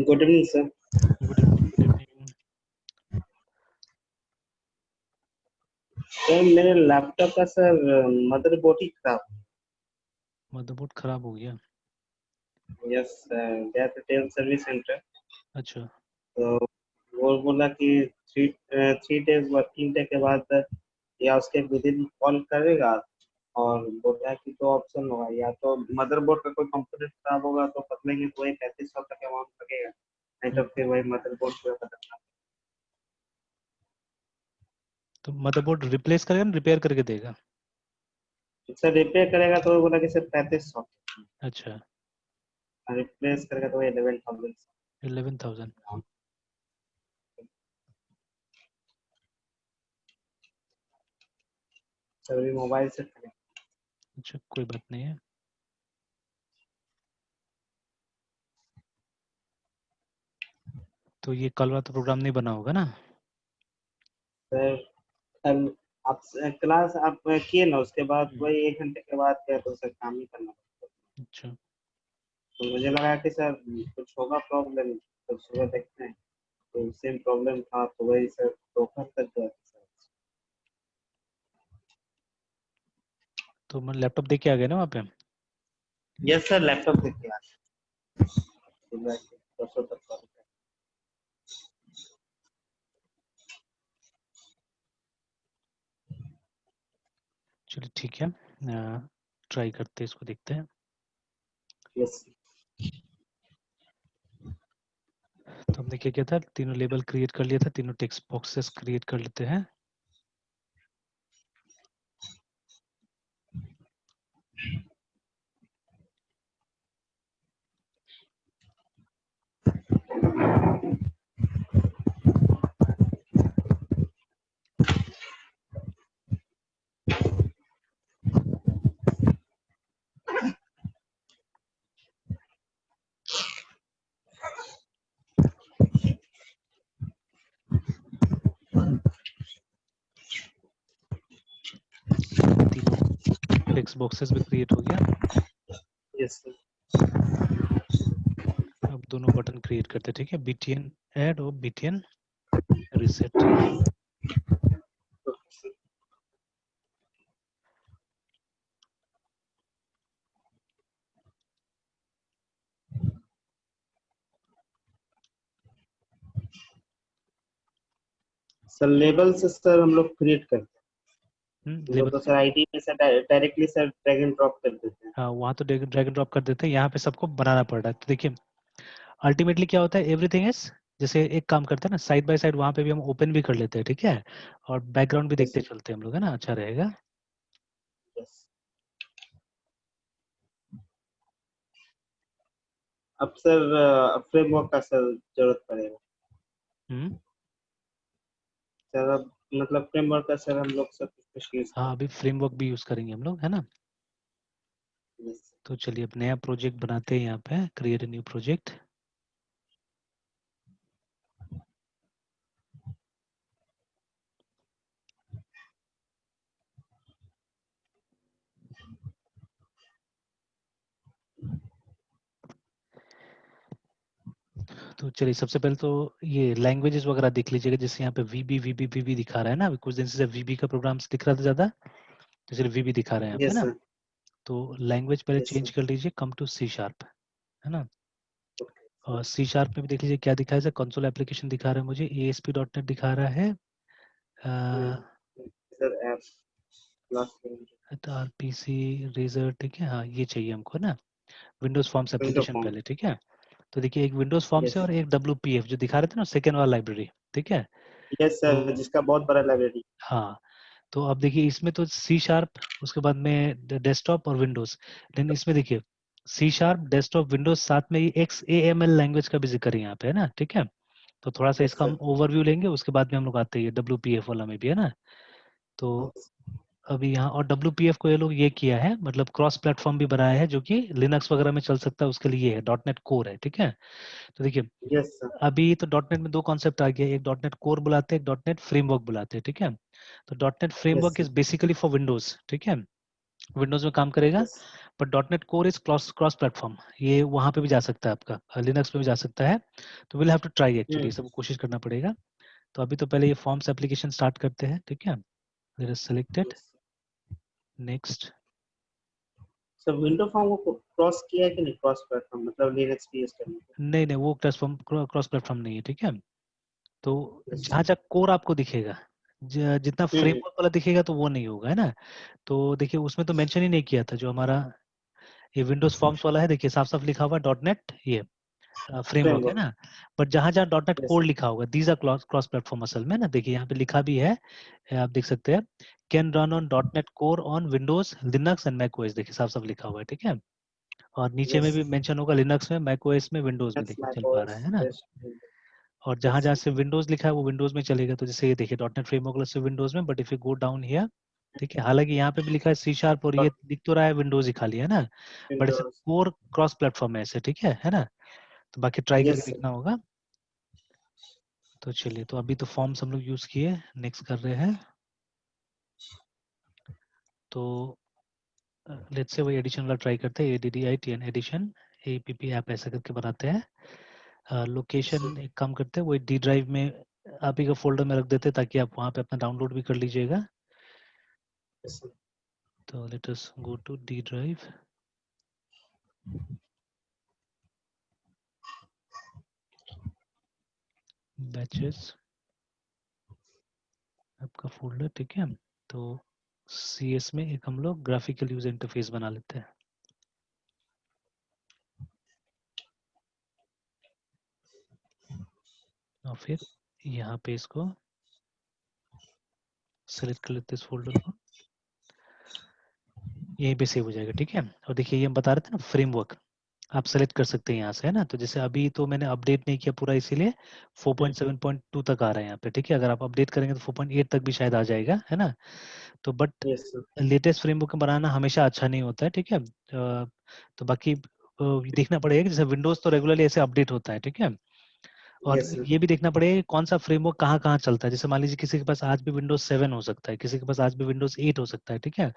Good evening sir. Good evening, good evening. Sir मेरे laptop का sir motherboard ही खराब। Motherboard खराब हो गया? यस सर, गया था टेल सर्विस सेंटर। अच्छा। तो वो बोला कि three three days working day के बाद या उसके विद इन कॉल करेगा। और बोल रहा है कि दो ऑप्शन होगा, या तो मदरबोर्ड का कोई कंपोनेंट खराब होगा तो बदलेंगे तो वही 3500 तक अमाउंट लगेगा, नहीं तो फिर वही मदरबोर्ड को बदलना। तो मदरबोर्ड रिप्लेस करेगा ना रिपेयर करके देगा? सर रिपेयर करेगा तो वो बोला कि सर 3500, अच्छा, रिप्लेस करेगा तो 11,000। 11,000। सर अभी मोबाइल से करें। अच्छा, कोई बात नहीं है। तो ये कल वाला तो प्रोग्राम नहीं बना होगा ना? सर कल आप क्लास आप किए ना, उसके बाद हम्म, वही 1 घंटे के बाद किया तो सर काम ही करना पड़ता। अच्छा। तो मुझे लगा कि सर कुछ होगा प्रॉब्लम, तो सुबह देखते हैं तो सेम प्रॉब्लम था, तो वही सर दोपहर तक गया था सर। तो मैं लैपटॉप दे के आ गया ना वहाँ पे? यस सर, लैपटॉप देखिए आज सुबह के परसों तक कॉल कर। चलिए ठीक है, ट्राई करते हैं, इसको देखते हैं। यस तो हमने क्या किया था, तीनों लेबल क्रिएट कर लिया था, तीनों टेक्स्ट बॉक्सेस क्रिएट कर लेते हैं। तीनों टेक्स्ट बॉक्सेस भी क्रिएट हो गया। Yes sir. अब दोनों बटन क्रिएट करते हैं, ठीक है? BTN ऐड और BTN रीसेट। सर लेबल से सर हम लोग क्रिएट करते हैं, हम लोग लेबल तो से, सर आईडी में sir directly sir drag and drop कर देते हैं। हाँ वहाँ तो ड्रैग एंड ड्रॉप कर देते हैं, यहाँ पे सबको बनाना पड़ रहा है। तो देखिए अल्टीमेटली क्या होता है, एवरीथिंग इज, जैसे एक काम करते हैं ना, साइड बाय साइड वहाँ पे भी हम ओपन भी कर लेते हैं, ठीक है? और बैकग्राउंड भी यस देखते चलते हैं हम लोग, है ना? अच्छा रहेगा। यस। अब सर फ्रेमवर्क का सर जरूरत पड़ेगा हम्म। सर। अब मतलब फ्रेमवर्क का सर हम लोग सब कुछ यूज हाँ, करते अभी फ्रेमवर्क भी यूज करेंगे हम लोग, है ना? हैं। यस तो चलिए अब नया प्रोजेक्ट बनाते हैं, यहाँ पे क्रिएट न्यू प्रोजेक्ट। तो चलिए सबसे पहले तो ये लैंग्वेजेस वगैरह देख लीजिएगा, जैसे यहाँ पे वीबी दिखा रहा है ना, अभी कुछ दिन से वीबी का प्रोग्राम दिख रहा था ज्यादा, तो चलिए वीबी दिखा रहे हैं यहाँ पे यस ना। सर। तो लैंग्वेज पहले यस चेंज सर। कर लीजिए, कम टू C#, है ना? और C# में भी देख लीजिए क्या दिखा है, कंसोल एप्लीकेशन दिखा रहा है मुझे, ASP.NET दिखा रहा है, sir app class RPC razor, ठीक है? हाँ ये चाहिए हमको ना, Windows Forms window application form. पहले, ठीक है? तो देखिए एक विंडोज फॉर्म्स यस है और एक WPF जो दिखा रहे थे ना, सेकेंड वाला लाइब्रेरी, ठीक है? यस तो सर, जिसका बहुत बड़ा लाइब्रेरी। हाँ, तो अब देखिए इसमें तो C#, उसके बाद में डेस्कटॉप और विंडोज, लेकिन इसमें देखिए C#, डेस्कटॉप, विंडोज, साथ में ये XAML लैंग्वेज का भी जिक्र है यहाँ पे, है ना? ठीक है? तो थोड़ा सा यस इसका हम सर। ओवरव्यू लेंगे, उसके बाद में हम लोग आते हैं WPF वाला में भी, है ना? तो अभी यहाँ और WPF को ये लोग ये किया है, मतलब क्रॉस प्लेटफॉर्म भी बनाया है, जो कि लिनक्स वगैरह में चल सकता है, उसके लिए है .NET कोर है, ठीक है? तो देखिए यस सर। अभी तो .NET में दो कॉन्सेप्ट आ गया, एक .NEट कोर बुलाते हैं, एक .NEट फ्रेमवर्क बुलाते हैं, ठीक है? तो .NEट yes framework is sir. Basically for Windows, ठीक है? विंडोज में काम करेगा, yes but dot net core is cross platform, ये वहां पे भी जा सकता है आपका, लिनक्स पे भी जा सकता है। तो will have to try actually, सब कोशिश करना पड़ेगा। तो अभी तो पहले ये फॉर्म्स एप्लीकेशन स्टार्ट करते हैं, ठीक है। Let us selected, next. Sir window form को क्रॉस किया है कि नहीं, क्रॉस प्लेटफॉर्म मतलब लिनक्स भी यूज करने को? नहीं नहीं, वो क्रॉस प्लेटफॉर्म नहीं है, ठीक है। तो यस जहाँ जहाँ कोर आपको दिखेगा, जितना हम्म फ्रेमवर्क वाला दिखेगा तो वो नहीं होगा, है ना। तो देखिए उसमें तो मेंशन ही नहीं किया था, जो हमारा ये विंडोज फॉर्म्स वाला है, देखिए साफ साफ लिखा हुआ है डॉट नेट ये फ्रेमवर्क, है फ्रेमवर्क ना। बट जहाँ जहाँ डॉट नेट यस कोड लिखा होगा, दीज आर क्रॉस प्लेटफॉर्म असल में ना, देखिए यहाँ पे लिखा भी है, आप देख सकते हैं, can run on dot net core on Windows Linux and Mac OS, देखिए साफ साफ लिखा हुआ है, ठीक है। और नीचे में यस भी मेंशन होगा लिनक्स में, मैक ओएस में, विंडोज में, लिनक्स देखिए चल मैक पा ओएस रहा है ना। बेस्ट और जहाँ यस जहाँ से विंडोज लिखा है वो विंडोज में चलेगा, तो जैसे ये देखिए डॉट नेट फ्रेमवर्क से विंडोज में, but if you go down here, ठीक है, हालांकि यहाँ पे भी लिखा है सी शार्प और ये दिख तो रहा है विंडोज ही खाली, है ना। बट इसे विंडोज कोर क्रॉस प्लेटफॉर्म है ऐसे, ठीक है ना। तो बाकी ट्राई करके यस देखना होगा। तो चलिए, तो अभी तो फॉर्म्स हम लोग यूज किए, नेक्स्ट कर रहे हैं। तो लेट्स से वही एडिशन वाला ट्राई करते हैं, ADDITN एडिशन, APP ऐप ऐसा करके बनाते हैं। लोकेशन एक काम करते हैं, वही डी ड्राइव में आप ही का फोल्डर में रख देते हैं, ताकि आप वहाँ पे अपना डाउनलोड भी कर लीजिएगा। यस तो let us go to D drive, batches आपका फोल्डर, ठीक है। तो CS में एक हम लोग ग्राफिकल यूजर इंटरफेस बना लेते हैं, और फिर यहाँ पे इसको सेलेक्ट कर लेते हैं, इस फोल्डर को, यहीं पे सेव हो जाएगा, ठीक है। और देखिए ये हम बता रहे थे ना फ्रेमवर्क, आप सेलेक्ट कर सकते हैं यहाँ से, है ना। तो जैसे अभी तो मैंने अपडेट नहीं किया पूरा, इसीलिए 4.7.2 तक आ रहा है यहाँ पे, ठीक है। अगर आप अपडेट करेंगे तो 4.8 तक भी शायद आ जाएगा, है ना। तो बट यस लेटेस्ट फ्रेमवर्क बनाना हमेशा अच्छा नहीं होता है, ठीक है। तो बाकी देखना पड़ेगा कि जैसे विंडोज तो रेगुलरली ऐसे अपडेट होता है, ठीक है। और यस ये भी देखना पड़ेगा कि कौन सा फ्रेमवर्क कहाँ कहाँ चलता है। जैसे मान लीजिए किसी के पास आज भी विंडोज 7 हो सकता है, किसी के पास आज भी विंडोज 8 हो सकता है, ठीक है।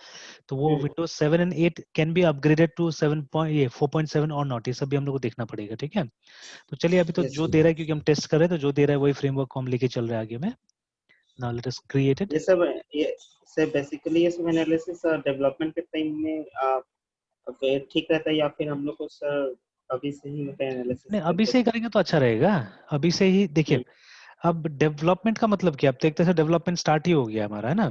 तो वो Windows 7 and 8 can be upgraded to 7 ये 4.7 और नॉट, ये सब भी हम लोग को देखना पड़ेगा, ठीक है। तो चलिए, अभी तो यस जो दे रहा है, क्योंकि हम टेस्ट कर रहे हैं, तो जो दे रहा है वही फ्रेमवर्क को हम लेके चल रहे हैं आगे में। Now let us create it. ये सब ये से बेसिकली ये सब एनालिसिस डेवलपमेंट के टाइम में ठीक रहता है, या फिर हम लोग को सर अभी से ही मतलब एनालिसिस नहीं, अभी करके से ही करेंगे तो अच्छा रहेगा। अभी से ही देखिए, अब डेवलपमेंट का मतलब क्या, अब तो एक तरह से डेवलपमेंट स्टार्ट ही हो गया हमारा, है ना।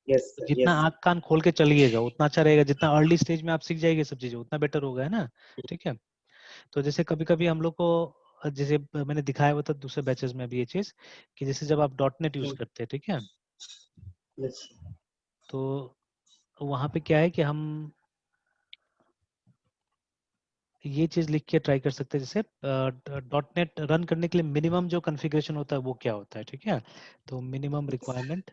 यस तो जितना यस आँख कान खोल के चलिएगा उतना अच्छा रहेगा, जितना अर्ली स्टेज में आप सीख जाएंगे सब चीजें उतना बेटर होगा, है ना। ठीक है। तो जैसे कभी कभी हम लोग को जैसे मैंने दिखाया हुआ था दूसरे बैचेस में भी ये चीज, कि जैसे जब आप डॉट नेट यूज करते हैं, ठीक है, यस तो वहां पे क्या है कि हम ये चीज लिख के ट्राई कर सकते हैं, जैसे डॉट नेट रन करने के लिए मिनिमम जो कॉन्फ़िगरेशन होता है वो क्या होता है, ठीक है। तो minimum requirement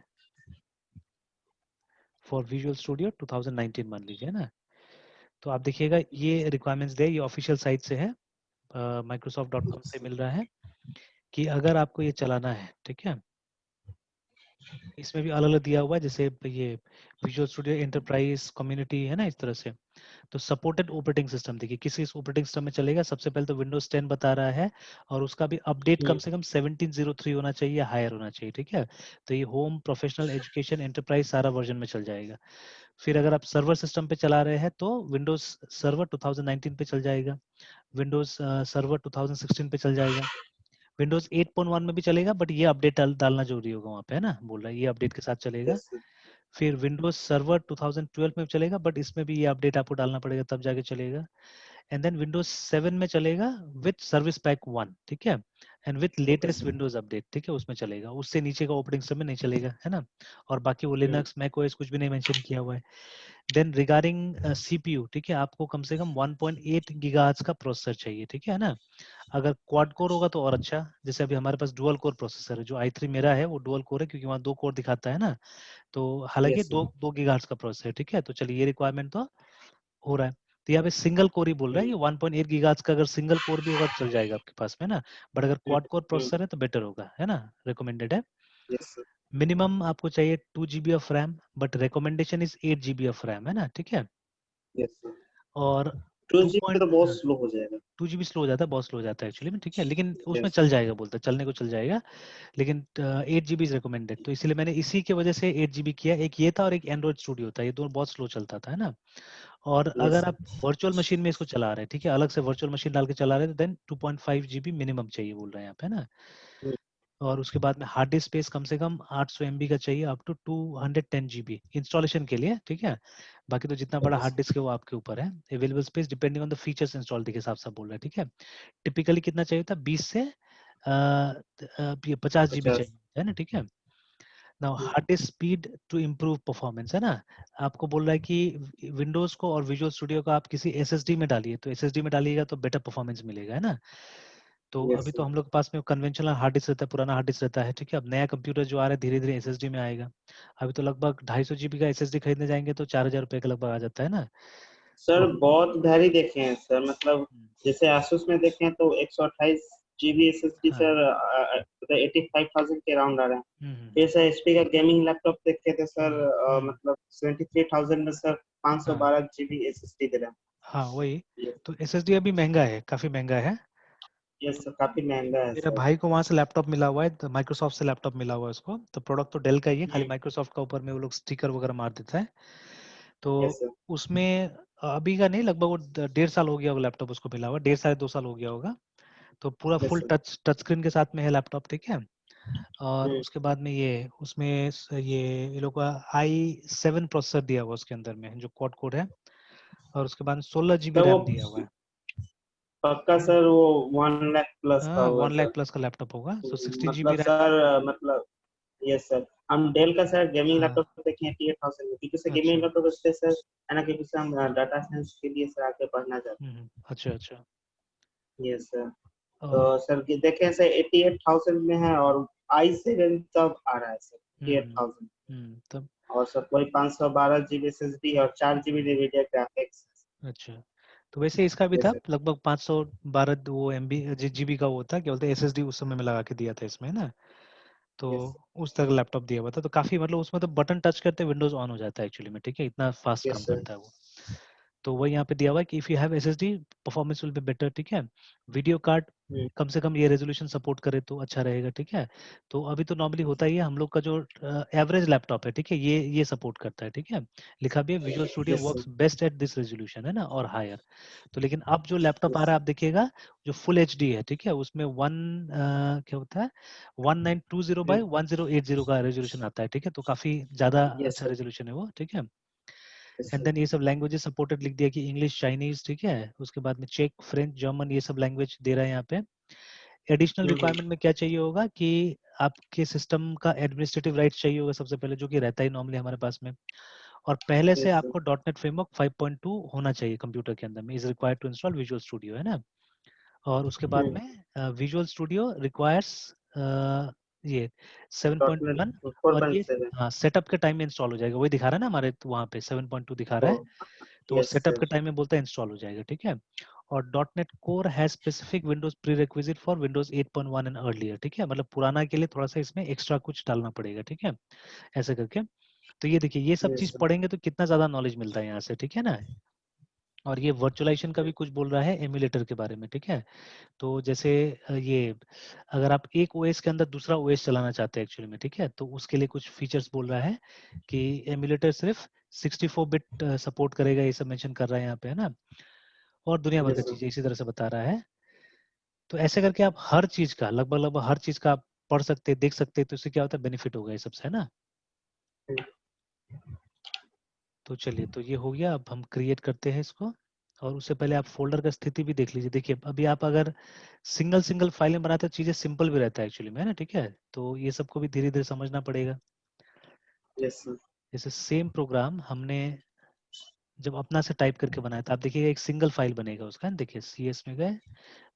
for visual studio 2019 मान लीजिए, है ना। तो आप देखिएगा ये रिक्वायरमेंट्स दे, ये ऑफिशियल साइट से है, microsoft.com से मिल रहा है, कि अगर आपको ये चलाना है, ठीक है, इसमें भी अलग अलग दिया हुआ है, जैसे ये विजुअल स्टूडियो एंटरप्राइज कम्युनिटी, है ना, इस तरह से। तो सपोर्टेड ऑपरेटिंग सिस्टम, देखिए किसी ऑपरेटिंग सिस्टम में चलेगा, सबसे पहले तो विंडोज 10 बता रहा है, और उसका भी अपडेट कम से कम 1703 होना चाहिए, हायर होना चाहिए, ठीक है। तो ये होम, प्रोफेशनल, एजुकेशन, एंटरप्राइज सारा वर्जन में चल जाएगा। फिर अगर आप सर्वर सिस्टम पे चला रहे हैं तो विंडोज सर्वर 2019 पे चल जाएगा, विंडोज सर्वर 2016 पे चल जाएगा, विंडोज 8.1 में भी चलेगा, बट ये अपडेट डालना जरूरी होगा वहाँ पे, है ना, बोल रहा है ये अपडेट के साथ चलेगा। यस फिर विंडोज सर्वर 2012 में चलेगा, बट इसमें भी ये अपडेट आपको डालना पड़ेगा तब जाके चलेगा। एंड देन विंडोज 7 में चलेगा विथ सर्विस पैक 1, ठीक है, and with okay latest sir Windows update, ठीक है, उसमें चलेगा, उससे नीचे का ऑपरेटिंग सिस्टम में नहीं चलेगा, है ना। और बाकी वो लिनक्स, मैक ओएस कुछ भी नहीं मेंशन किया हुआ है। देन रिगार्डिंग सीपीयू, ठीक है, आपको कम से कम 1.8 गीगाहर्ट्ज का प्रोसेसर चाहिए, ठीक है ना। अगर क्वाड कोर होगा तो और अच्छा, जैसे अभी हमारे पास डुअल कोर प्रोसेसर है, जो i3 मेरा है वो डुअल कोर है, क्योंकि वहाँ 2 कोर दिखाता है ना। तो हालांकि यस दो दो गीगाहर्ट्ज का प्रोसेसर है, ठीक है। तो चलिए ये रिक्वायरमेंट तो हो रहा है। तो यहाँ पे सिंगल कोर ही बोल रहा है, ये 1.8 गीगाहर्ट्ज का अगर सिंगल कोर भी होगा तो चल जाएगा आपके पास में ना। बट अगर क्वाड कोर प्रोसेसर है तो बेटर होगा, है ना, रिकमेंडेड है। यस मिनिमम आपको चाहिए 2 GB of RAM, but recommendation is 8 GB of RAM, है ना, ठीक है। Yes sir. और two two G B point तो बहुत स्लो हो जाएगा। 2 GB स्लो हो जाता है, बहुत स्लो हो जाता है एक्चुअली में, ठीक है, लेकिन उसमें यस। चल जाएगा, बोलता है चलने को चल जाएगा, लेकिन 8 GB इज रिकमेंडेड, तो इसीलिए मैंने इसी की वजह से 8 GB किया। एक ये था और एक एंड्रॉइड स्टूडियो था, ये दोनों बहुत स्लो चलता था, है ना। और यस अगर सर। आप वर्चुअल मशीन में इसको चला रहे हैं, ठीक है, अलग से वर्चुअल मशीन डाल के चला रहे हैं, तो देन 2.5 GB मिनिमम चाहिए बोल रहे हैं यहाँ पे, है ना। और उसके बाद में हार्ड डिस्क स्पेस कम से कम 800 MB का चाहिए, अप टू 210 GB इंस्टॉलेशन के लिए, ठीक है। बाकी तो जितना बड़ा हार्ड डिस्क है वो आपके ऊपर है। Available space depending on the features install के हिसाब से बोल रहे हैं, ठीक है। टिपिकली कितना चाहिए था, 20 से 50 GB 50। चाहिए, है ना, ठीक है। Now hard disk speed to improve performance, है ना। आपको बोल रहा है कि विंडोज को और विजुअल स्टूडियो को आप किसी एसएसडी में डालिए, तो एसएसडी में डालिएगा तो बेटर परफॉर्मेंस मिलेगा, है ना। तो यस अभी तो सर। हम लोग के पास में कन्वेंशनल हार्ड डिस्क रहता है, पुराना हार्ड डिस्क रहता है, ठीक है। अब नया कंप्यूटर जो आ रहा है धीरे धीरे एसएसडी में आएगा। अभी तो लगभग 250 GB का एसएसडी खरीदने जाएंगे तो 4000 रुपये के लगभग आ जाता है ना। सर और बहुत भारी देखे हैं सर, मतलब हम्म, जैसे आसूस में देखे हैं तो 128 GB SSD हाँ, सर 85,000 के राउंड आ रहे हैं। हम्म, फिर सर एचपी का गेमिंग लैपटॉप देखे थे सर, हम्म, मतलब 73,000 में सर हाँ, 512 GB SSD दे रहे हाँ वही। हैं। तो एसएसडी अभी महंगा है, काफी महंगा है। ये सर काफी महंगा है मेरा सर। भाई को वहां से लैपटॉप मिला हुआ है, तो माइक्रोसॉफ्ट से लैपटॉप मिला हुआ है उसको, तो प्रोडक्ट तो डेल का ही है, खाली माइक्रोसॉफ्ट का ऊपर में वो लोग स्टिकर वगैरह मार देता है। तो यस सर। उसमें अभी का नहीं, लगभग वो 1.5 साल हो गया होगा लैपटॉप उसको मिला हुआ, 1.5 साढ़े 2 साल हो गया होगा। तो पूरा yes full sir. Touch touch screen के साथ में है लैपटॉप, ठीक है। और हम्म। उसके बाद में ये उसमें ये लोग का i7 प्रोसेसर दिया हुआ है उसके अंदर में, जो क्वाड कोर है। और उसके बाद 16 GB सर वो रैम दिया हुआ है। पक्का सर वो 1 लाख प्लस का हाँ, होगा 1 लाख सर। प्लस का लैपटॉप होगा, सो 16 GB मतलब रैम। सर मतलब यस सर, हम डेल का सर गेमिंग हाँ, लैपटॉप देखे हैं 88,000 में, क्योंकि सर गेमिंग अच्छा, लैपटॉप बेचते सर है ना, क्योंकि सर हम डाटा साइंस के लिए सर आगे पढ़ना चाहते अच्छा, अच्छा। हैं। Yes sir. तो और सर देखें सर 88,000 में है, और i7 तब आ रहा है सर हम्म, 88,000। तब और सर कोई 512 GB SSD और 4 GB NVIDIA ग्राफिक्स। अच्छा। तो वैसे इसका भी यस था सर। लगभग 512 वो MB GB का वो था, क्या बोलते हैं, एसएसडी उस समय में लगा के दिया था इसमें ना। तो यस। उस तरह लैपटॉप दिया हुआ था, तो काफी मतलब उसमें तो बटन टच करते विंडोज ऑन हो जाता है एक्चुअली में, ठीक है, इतना फास्ट काम यस सर। करता है वो। तो वही यहाँ पे दिया हुआ है कि if you have SSD performance will be better, ठीक है। वीडियो कार्ड कम से कम ये रेजोल्यूशन सपोर्ट करे तो अच्छा रहेगा, ठीक है। तो अभी तो नॉर्मली होता ही है, हम लोग का जो एवरेज लैपटॉप है, ठीक है, ये सपोर्ट करता है, ठीक है। लिखा भी है visual studio yes sir. Works best at this resolution, है ना, और हायर। तो लेकिन अब जो लैपटॉप आ रहा है आप देखिएगा, जो फुल एचडी है, ठीक है, उसमें क्या होता है, 1920 बाई 1080 का रेजोल्यूशन आता है, ठीक है, तो काफी ज्यादा यस अच्छा सर। रेजोल्यूशन है वो, ठीक है। Yes and sir. देन ये सब लैंग्वेजेस सपोर्टेड लिख दिया कि इंग्लिश, चाइनीज, ठीक है। उसके बाद में चेक, फ्रेंच, जर्मन, ये सब लैंग्वेज दे रहा है यहाँ पे। एडिशनल रिक्वायरमेंट में क्या चाहिए होगा कि आपके सिस्टम का एडमिनिस्ट्रेटिव राइट्स चाहिए होगा सबसे पहले, जो कि रहता ही नॉर्मली हमारे पास में। और पहले से यस सर। आपको .NET फ्रेमवर्क 5.2 होना चाहिए कंप्यूटर के अंदर में, is required to install Visual Studio, है ना। और उसके बाद में विजुअल स्टूडियो रिक्वायर्स ये 7.1। डॉट फोर और पॉइंट ये सेवन हाँ, सेटअप के टाइम में इंस्टॉल हो जाएगा, वही दिखा रहा है ना हमारे तो वहाँ पे 7.2 दिखा रहा है। तो वो यस सेटअप सर। के टाइम में बोलता है इंस्टॉल हो जाएगा, ठीक है। और .NET Core has specific Windows pre requisite for Windows 8.1 and earlier, ठीक है, मतलब पुराना के लिए थोड़ा सा इसमें एक्स्ट्रा कुछ डालना पड़ेगा, ठीक है, ऐसे करके। तो ये देखिए, ये सब यस चीज सर। पढ़ेंगे तो कितना ज्यादा नॉलेज मिलता है यहाँ से, ठीक है ना। और ये वर्चुअलाइजेशन का भी कुछ बोल रहा है एमुलेटर के बारे में, ठीक है। तो जैसे ये अगर आप एक ओएस के अंदर दूसरा ओएस चलाना चाहते हैं एक्चुअली में, ठीक है, तो उसके लिए कुछ फीचर्स बोल रहा है कि एमुलेटर सिर्फ 64 बिट सपोर्ट करेगा, ये सब मेंशन कर रहा है यहाँ पे, है ना। और दुनिया भर की यस सर। चीजें इसी तरह से बता रहा है। तो ऐसे करके आप हर चीज का लगभग लगभग हर चीज का आप पढ़ सकते हैं, देख सकते हैं, तो इससे क्या होता है, बेनिफिट होगा ये सबसे, है ना। तो चलिए, तो ये हो गया, अब हम क्रिएट करते हैं इसको। और उससे पहले आप फोल्डर का स्थिति भी देख लीजिए। देखिए अभी आप अगर सिंगल सिंगल फाइलें बनाते हैं, चीजें सिंपल भी रहता है एक्चुअली में, है ना, ठीक है। तो ये सबको भी धीरे धीरे समझना पड़ेगा। Yes sir. जैसे सेम प्रोग्राम हमने जब अपना से टाइप करके बनाया था, आप देखिएगा एक सिंगल फाइल बनेगा उसका, देखिए CS में गए,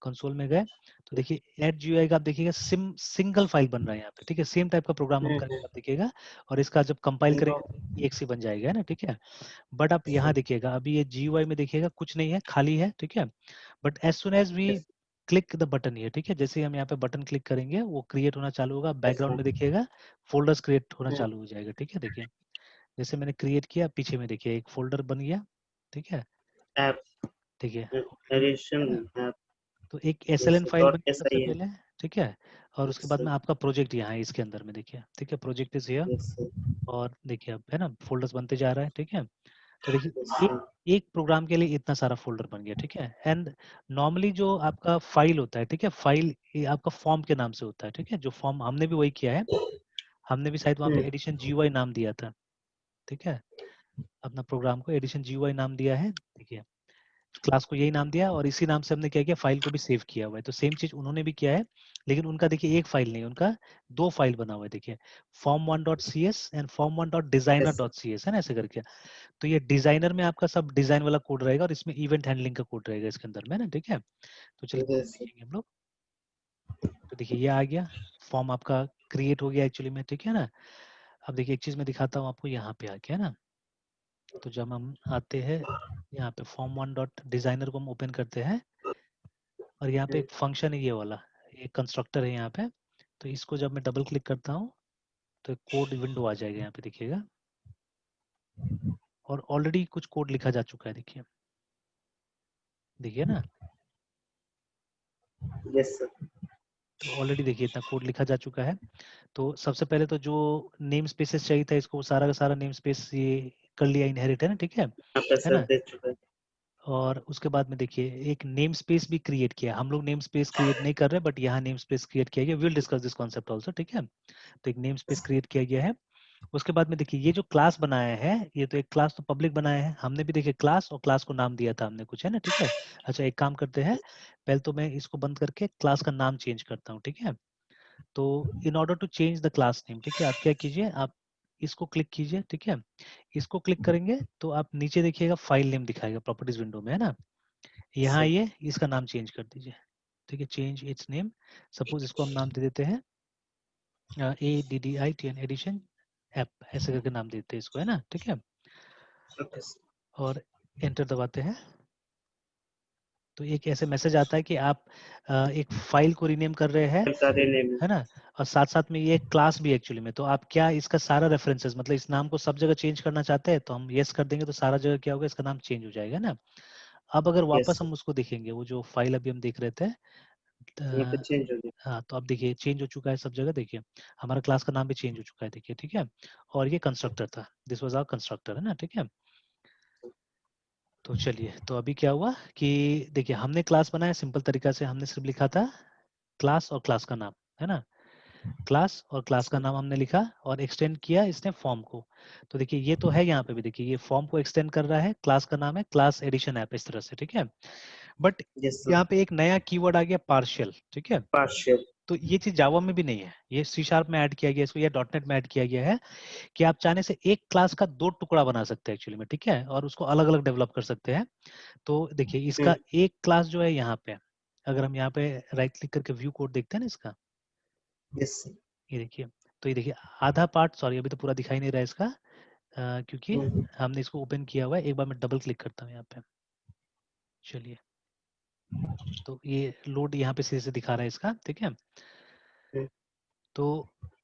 कंसोल में गए, तो देखिए एड GUI का आप देखिएगा सिंगल फाइल बन रहा है यहाँ पे, ठीक है। सेम टाइप का प्रोग्राम हम करेंगे, आप देखिएगा। और इसका जब कंपाइल इनको करेंगे तो एक सी बन जाएगा, है ना, ठीक है। बट आप यहाँ देखिएगा, अभी ये GUI में देखिएगा कुछ नहीं है, खाली है, ठीक है। But as soon as we yes click the button ये, ठीक है। जैसे ही हम यहाँ पे बटन क्लिक करेंगे वो क्रिएट होना चालू होगा, बैकग्राउंड में देखिएगा फोल्डर्स क्रिएट होना चालू हो जाएगा, ठीक है। देखिए जैसे मैंने क्रिएट किया, पीछे में देखिए एक फोल्डर बन गया, ठीक है। ऐप देखिए है एडिशन ना, ऐप तो एक SLN जैसे फाइल डॉट बनी एस सबसे आई एन। पहले, ठीक है। और उसके बाद में आपका प्रोजेक्ट यहाँ है इसके अंदर में देखिए, ठीक है, प्रोजेक्ट इज हियर। और देखिए अब है ना फोल्डर्स बनते जा रहा है, ठीक है। तो देखिए एक प्रोग्राम के लिए इतना सारा फोल्डर बन गया, ठीक है। एंड नॉर्मली जो आपका फाइल होता है, ठीक है, फाइल ये आपका फॉर्म के नाम से होता है, ठीक है। जो फॉर्म हमने भी वही किया है, हमने भी शायद वहाँ पे एडिशन GUI नाम दिया था, ठीक है। अपना प्रोग्राम को एडिशन GUI नाम दिया है, देखिए क्लास को यही नाम दिया और इसी नाम से हमने क्या किया, फाइल को भी सेव किया हुआ है। तो सेम चीज उन्होंने भी किया है, लेकिन उनका देखिए एक फाइल नहीं, उनका दो फाइल बना हुआ है, देखिए form1.cs एंड form1.designer.cs है ना, ऐसे करके। तो ये डिजाइनर में आपका सब डिजाइन वाला कोड रहेगा और इसमें इवेंट हैंडलिंग का कोड रहेगा इसके अंदर में ना, ठीक है। तो चलिए कोड देखेंगे हम लोग। तो देखिए ये आ गया, फॉर्म आपका क्रिएट हो गया एक्चुअली में, ठीक है ना। अब देखिए एक चीज मैं दिखाता हूँ आपको, यहाँ पे आ गया ना। तो जब हम आते हैं यहाँ पे form1.designer को हम ओपन करते हैं और यहाँ पे एक फंक्शन है ये वाला, एक कंस्ट्रक्टर है यहाँ पे। तो इसको जब मैं डबल क्लिक करता हूँ तो एक कोड विंडो आ जाएगा यहाँ पे, देखिएगा। और ऑलरेडी कुछ कोड लिखा जा चुका है, देखिए देखिए ना। Yes sir. तो ऑलरेडी देखिए इतना कोड लिखा जा चुका है। तो सबसे पहले तो जो नेम स्पेसेस चाहिए था, इसको सारा का सारा नेम स्पेस ये कर लिया, इनहेरिट है ना, ठीक यहाँ पे है सर ना। देख चुका है। और उसके बाद में देखिए एक नेम स्पेस भी क्रिएट किया, हम लोग नेम स्पेस क्रिएट नहीं कर रहे, बट यहाँ नेम स्पेस क्रिएट किया गया। Will discuss this concept also, ठीक है। तो एक नेम स्पेस क्रिएट किया गया है। उसके बाद में देखिए ये जो क्लास बनाया है, ये तो एक क्लास तो पब्लिक बनाया है हमने भी, देखिए क्लास, और क्लास को नाम दिया था हमने कुछ, है ना, ठीक है। अच्छा एक काम करते हैं, पहले तो मैं इसको बंद करके क्लास का नाम चेंज करता हूँ, ठीक है। तो in order to change the class name, ठीक है, आप क्या कीजिए, आप इसको क्लिक कीजिए, ठीक है। इसको क्लिक करेंगे तो आप नीचे देखिएगा फाइल नेम दिखाएगा प्रॉपर्टीज विंडो में, है ना। यहाँ आइए, इसका नाम चेंज कर दीजिए, ठीक है, चेंज इट्स नेम। सपोज इसको हम नाम दे देते हैं ADDITN एडिशन ऐप, ऐसे करके नाम देते हैं इसको, है ना, ठीक है। Okay sir. और एंटर दबाते हैं तो एक ऐसे मैसेज आता है कि आप एक फाइल को रीनेम कर रहे हैं, का रीनेम। है ना। और साथ साथ में ये एक क्लास भी एक्चुअली में, तो आप क्या इसका सारा रेफरेंसेस, मतलब इस नाम को सब जगह चेंज करना चाहते हैं, तो हम यस कर देंगे तो सारा जगह क्या होगा, इसका नाम चेंज हो जाएगा ना। अब अगर यस वापस हम उसको देखेंगे, वो जो फाइल अभी हम देख रहे थे, यहाँ पे चेंज हो गया। हाँ, तो अब देखिए चेंज हो चुका है सब जगह, देखिए हमारा क्लास का नाम भी चेंज हो चुका है, देखिए, ठीक है। और ये कंस्ट्रक्टर था, दिस वाज आवर कंस्ट्रक्टर, है ना, ठीक है। तो चलिए, तो अभी क्या हुआ कि देखिए हमने क्लास बनाया सिंपल तरीका से, हमने सिर्फ लिखा था क्लास और क्लास का नाम, है ना। क्लास और क्लास का नाम हमने लिखा और एक्सटेंड किया इसने फॉर्म को। तो देखिए ये तो है यहाँ पे भी, देखिए ये फॉर्म को एक्सटेंड कर रहा है, क्लास का नाम है क्लास एडिशन ऐप, इस तरह से, ठीक है। But yes sir. यहाँ पे एक नया कीवर्ड आ गया, पार्शियल, ठीक है। पार्शियल। तो ये चीज जावा में भी नहीं है, ये C# में ऐड किया गया इसको, या डॉटनेट में ऐड किया गया है कि आप चाहने से एक क्लास का दो टुकड़ा बना सकते हैं एक्चुअली में, ठीक है, और उसको अलग अलग डेवलप कर सकते हैं। तो देखिए इसका एक क्लास जो है यहाँ पे, अगर हम यहाँ पे राइट क्लिक करके व्यू कोड देखते हैं ना इसका, यस सर। ये देखिए। तो ये देखिए आधा पार्ट, सॉरी अभी तो पूरा दिखाई नहीं रहा है इसका, क्योंकि हमने इसको ओपन किया हुआ है। एक बार मैं डबल क्लिक करता हूँ यहाँ पे, चलिए। तो ये लोड यहाँ पे सीधे से दिखा रहा है इसका, ठीक है। तो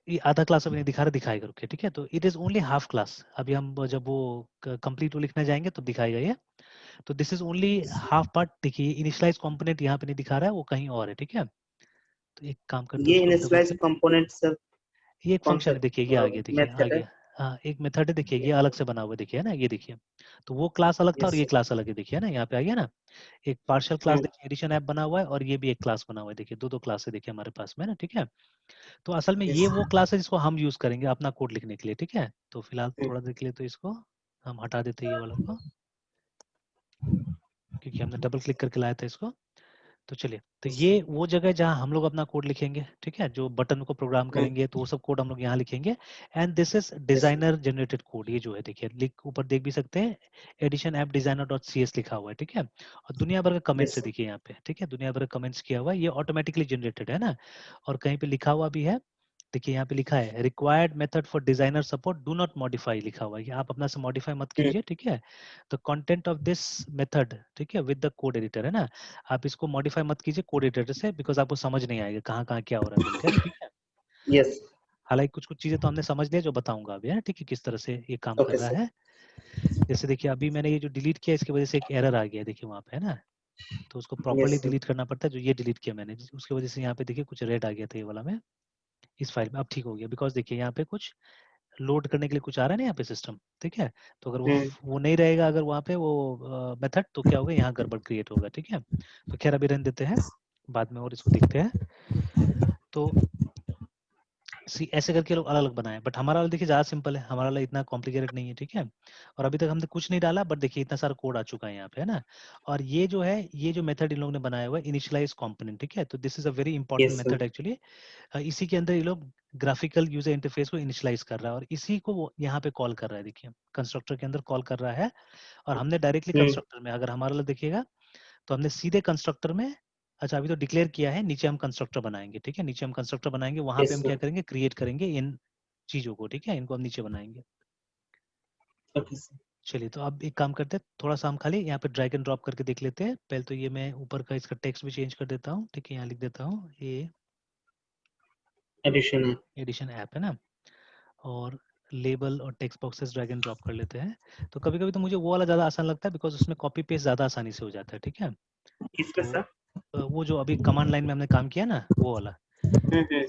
ये आधा क्लास अभी नहीं दिखा रहा, दिखाएगा, रुकिए, ठीक है। तो it is only half class, अभी हम जब वो कंप्लीट वो लिखने जाएंगे तब दिखाएगा ये। तो this is only half part, देखिए इनिशियलाइज कंपोनेंट यहाँ पे नहीं दिखा रहा है, वो कहीं और है, ठीक है। तो एक काम करते हैं, ये उसको double initialize click, component sir ये एक कौन सा फंक्शन है, देखिए ये आ गया, देखिए आ मेथड है? गया। हाँ एक मेथड है, देखिए ये अलग से बना हुआ है, देखिए, है ना, ये देखिए। तो वो क्लास अलग था और यस ये सर। क्लास अलग है, देखिए, है ना, यहाँ पे आ गया ना। एक पार्शियल क्लास देखिए एडिशन ऐप बना हुआ है, और ये भी एक क्लास बना हुआ है, देखिए दो दो क्लास है देखिए हमारे पास में ना, ठीक है। तो असल में यस ये वो क्लास है जिसको हम यूज करेंगे अपना कोड लिखने के लिए, ठीक है। तो फिलहाल सर। थोड़ा देर के लिए तो इसको हम हटा देते हैं ये वाला को, क्योंकि हमने डबल क्लिक करके लाया था इसको। तो चलिए, तो ये वो जगह है जहाँ हम लोग अपना कोड लिखेंगे, ठीक है। जो बटन को प्रोग्राम करेंगे तो वो सब कोड हम लोग यहाँ लिखेंगे। And this is designer generated code, ये जो है देखिए, लिख ऊपर देख भी सकते हैं, addition app designer dot CS लिखा हुआ है, ठीक है। और दुनिया भर का कमेंट्स है देखिए यहाँ पे, ठीक है, दुनिया भर का कमेंट्स किया हुआ है, ये ऑटोमेटिकली जनरेटेड है ना। और कहीं पे लिखा हुआ भी है देखिए यहाँ पे लिखा है required method for designer support do not modify लिखा हुआ है कि आप अपना से मॉडिफाई मत कीजिए, ठीक है। तो कंटेंट ऑफ दिस मेथड, ठीक है, विद द कोड एडिटर, है ना, आप इसको मॉडिफाई मत कीजिए कोड एडिटर से, बिकॉज आपको समझ नहीं आएगा कहाँ कहाँ क्या हो रहा है बोल के ना, ठीक है। यस। हालांकि कुछ कुछ चीजें तो हमने समझ लिया जो बताऊंगा अभी, है ना, ठीक है, किस तरह से ये काम कर ओके रहा सर। है। जैसे देखिए अभी मैंने ये जो डिलीट किया इसकी वजह से एक एरर आ गया, देखिए वहाँ पे, है ना, तो उसको प्रॉपरली यस सर। डिलीट करना पड़ता है। जो ये डिलीट किया मैंने उसकी वजह से यहाँ पे देखिए कुछ रेड आ गया था ये वाला में इस फाइल में। अब ठीक हो गया, बिकॉज देखिए यहाँ पे कुछ लोड करने के लिए कुछ आ रहा है ना यहाँ पे सिस्टम, ठीक है। तो अगर वो नहीं रहेगा अगर वहाँ पे वो मेथड, तो क्या होगा, यहाँ गड़बड़ क्रिएट होगा, ठीक है। तो खैर अभी रहने देते हैं, बाद में और इसको देखते हैं। तो ऐसे करके लोग अलग अलग बनाए, बट हमारा वाला देखिए ज़्यादा सिंपल है, हमारा वाला इतना कॉम्प्लिकेटेड नहीं है, ठीक है। और अभी तक हमने कुछ नहीं डाला, बट देखिए इतना सारा कोड आ चुका है यहाँ पे, है ना। और ये जो है, ये जो मेथड इन लोगों ने बनाया हुआ है इनिशियलाइज कंपोनेंट, ठीक है। तो this is a very important yes sir. Method actually. इसी के अंदर ये लोग ग्राफिकल यूजर इंटरफेस को इनिशियलाइज कर रहा है और इसी को वो यहाँ पे कॉल कर रहा है, देखिए कंस्ट्रक्टर के अंदर कॉल कर रहा है। और हमने डायरेक्टली कंस्ट्रक्टर में, अगर हमारा वाला देखिएगा तो हमने सीधे कंस्ट्रक्टर में, अच्छा अभी तो डिक्लेयर किया है, नीचे हम कंस्ट्रक्टर बनाएंगे, ठीक है। नीचे हम कंस्ट्रक्टर बनाएंगे, वहां पे यस हम क्या सर। करेंगे, क्रिएट करेंगे इन चीजों को, ठीक है। इनको हम नीचे बनाएंगे। Okay sir. चलिए तो अब एक काम करते हैं, थोड़ा सा हम खाली यहाँ पे ड्रैग एंड ड्रॉप करके देख लेते हैं। पहले तो ये मैं ऊपर का इसका टेक्स्ट भी चेंज कर देता हूँ, ठीक है। यहाँ लिख देता हूँ ये एडिशन है। एडिशन ऐप, है ना। और लेबल और text boxes drag and drop कर लेते हैं। तो कभी कभी तो मुझे वो वाला ज़्यादा आसान लगता है, बिकॉज उसमें कॉपी पेस्ट ज़्यादा आसानी से हो जाता है, ठीक है। किस पे तो सर? वो जो अभी कमांड लाइन में हमने काम किया ना, वो वाला। हम्म।